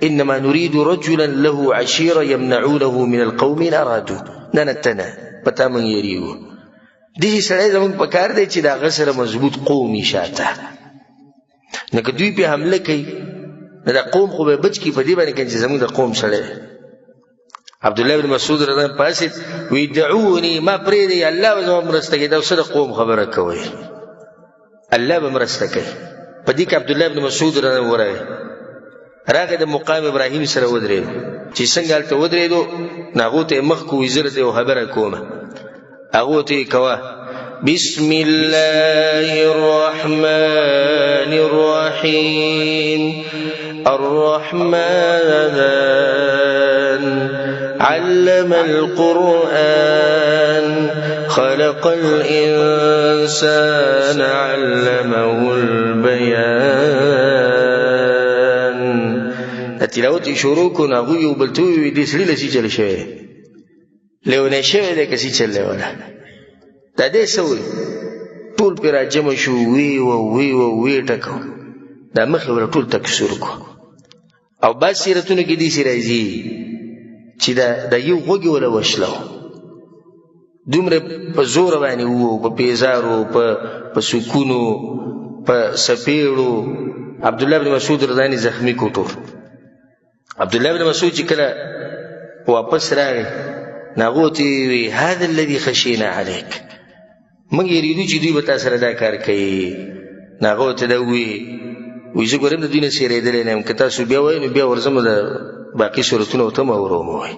انما نريد رجلا له عشيره يمنعونه من القوم ان ارادوا ننتنا پتا من یریو دې سره زموږ په کار دی چې دا غسر مضبوط قومي شاته نه کدوې په حمله کوي دا قوم خو به بچ کی په دې باندې کې زموږ د قوم سره عبد الله بن مسعود رضی الله عنه وی دعوني ما پریدي الله زما مرسته کوي دا سره قوم خبره کوي الله به مرسته کوي په دې کې عبد الله بن مسعود رضی الله عنه راغه د مقام ابراهيم سره ودرېد چې څنګه الته ودرېدو ناغو ته مخ کو وزرت او خبره کومه هغه ته کوا بسم الله الرحمن الرحيم الرحمن علم القرآن خلق الإنسان علمه البيان. تلاوت شروع کو ناغو یو بلتوی دې سړي لسی چل شوی لیونه شوی دی کسی چل لیونه دا دې سوی ټول پر راجم شو وی ټکو دا مخې ور ټول تکسور کو او با سیرتونه کې دې سي راځي چې دا یو غوږی ولا وشلو دومره په زور باندې وو په پیزارو په سکونو په سپیړو عبد الله بن مسعود رضی الله عنه زخمی کوټو عبد الله بن مسعود چې کله واپس راغی ناغوتی وی هذا الذي خشينا عليك موږ یریدو چې دوی به تاسو سره دا کار کوي ناغوته دا وی زه ګورم د دینه سیریدل نه ام که تاسو بیا وای نو بیا ورزم د باقی صورتونو ته مورو وای.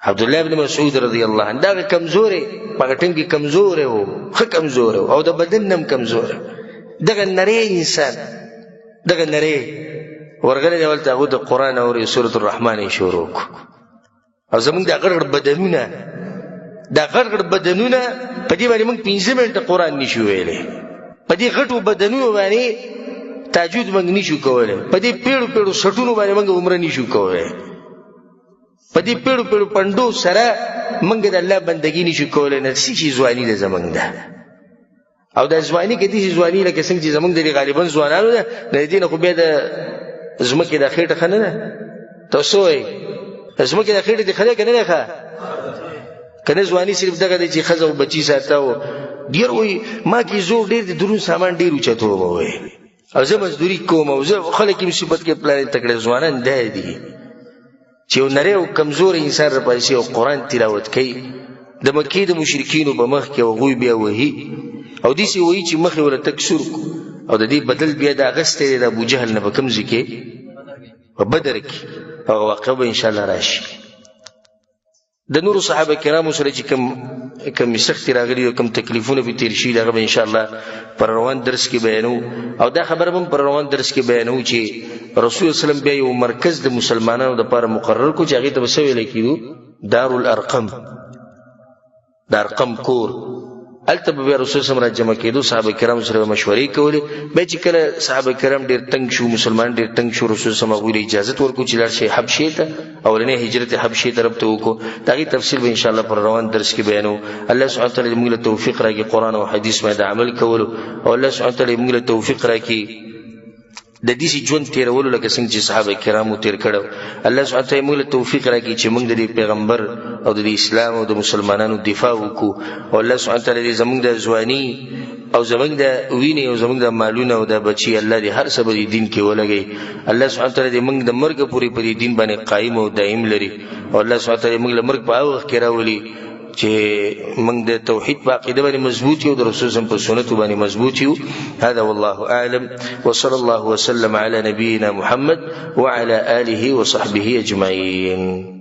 عبد الله بن مسعود رضی الله عنه دا کمزورې پټنګ کې کمزورې وو خه کمزورې او د بدن نم کمزورې دغه نری انسان دغه نری ورغله ولته هغه د قران او سورۃ الرحمن شروع او زمونږ د غړغړ بدنونه په دې باندې موږ 15 منټه قران نشو ویلې په دې غټو بدنونو باندې تهجد موږ نشو کولای په دې پیړو سټونو باندې موږ عمره نشو کولای په دې پیړو پندو سره موږ د الله بندګي نشو کولای نه شي ځواني د زمونږ ده او د ځواني کې دې ځواني لکه څنګه چې زمونږ د غالبا ځوانانو ده د دې نه خو به د زمکه د خېټه خنه ده تاسو یې زمکه د خېټه د خله کنه نه ښه کنه ځواني صرف دغه د چې خزو بچی ساتاو ډیر وي ما کې زور ډیر د درون سامان ډیر اوچته وای او زه مزدوري کوم او زه خلک مصیبت کې پلان تکړه ځوانان ده دي چې نری او کمزور انسان را پېښي او قران تلاوت کوي د مکې د مشرکین په مخ کې وغوي بیا وਹੀ او دې سي وایي چې مخ ولا تکسر او د دې بدل بیا د اغسطه د ابو جهل نه بکم ځکه په بدر کې او واقع به ان شاء الله راشي. د نور صحابه کرامو سره چې کم سخت راغلي او کم تکلیفونه به تیر شي هغه ان شاء الله پر روان درس کې بیانو او دا خبره هم پر روان درس کې بیانو چې رسول الله سلام بیا یو مرکز د مسلمانانو لپاره مقرر کو چې هغه ته وسوي لیکلو دار الارقم دارقم کور الته به رسول الله سره جمع کېدو صحابه کرام سره مشورې کولې به چې کله صحابه کرام ډېر تنگ شو مسلمان ډېر تنگ شو رسول الله سره اجازه ورکړو چې لار شي حبشه ته اولنې هجرت حبشه طرف ته وکړو دغه تفصیل به ان شاء الله پر روان درس کې بیانو. الله سبحانه وتعالى موږ له توفیق راکړي قران او حدیث باندې عمل کولو او الله سبحانه وتعالى موږ له توفیق راکړي د دې ژوند تیرولو لکه څنګه چې صحابه کرامو تیر کړو. الله سبحانه وتعالى موږ له توفیق راکړي چې موږ د پیغمبر او د اسلام او د مسلمانانو دفاع وکړو او الله سبحانه وتعالى زموږ د ځواني او زموږ د وینې او زموږ د مالونو او د بچي الله دې هر څه په دین کې ولګي. الله سبحانه وتعالى دې موږ د مرګ پورې په دین باندې قائم او دائم لري او الله سبحانه وتعالى موږ له مرګ په وخت کې راولي چې موږ د توحید په عقیده باندې مضبوط یو د رسول الله په سنت باندې مضبوط یو. هذا والله اعلم وصلى الله وسلم على نبينا محمد وعلى آله وصحبه اجمعين.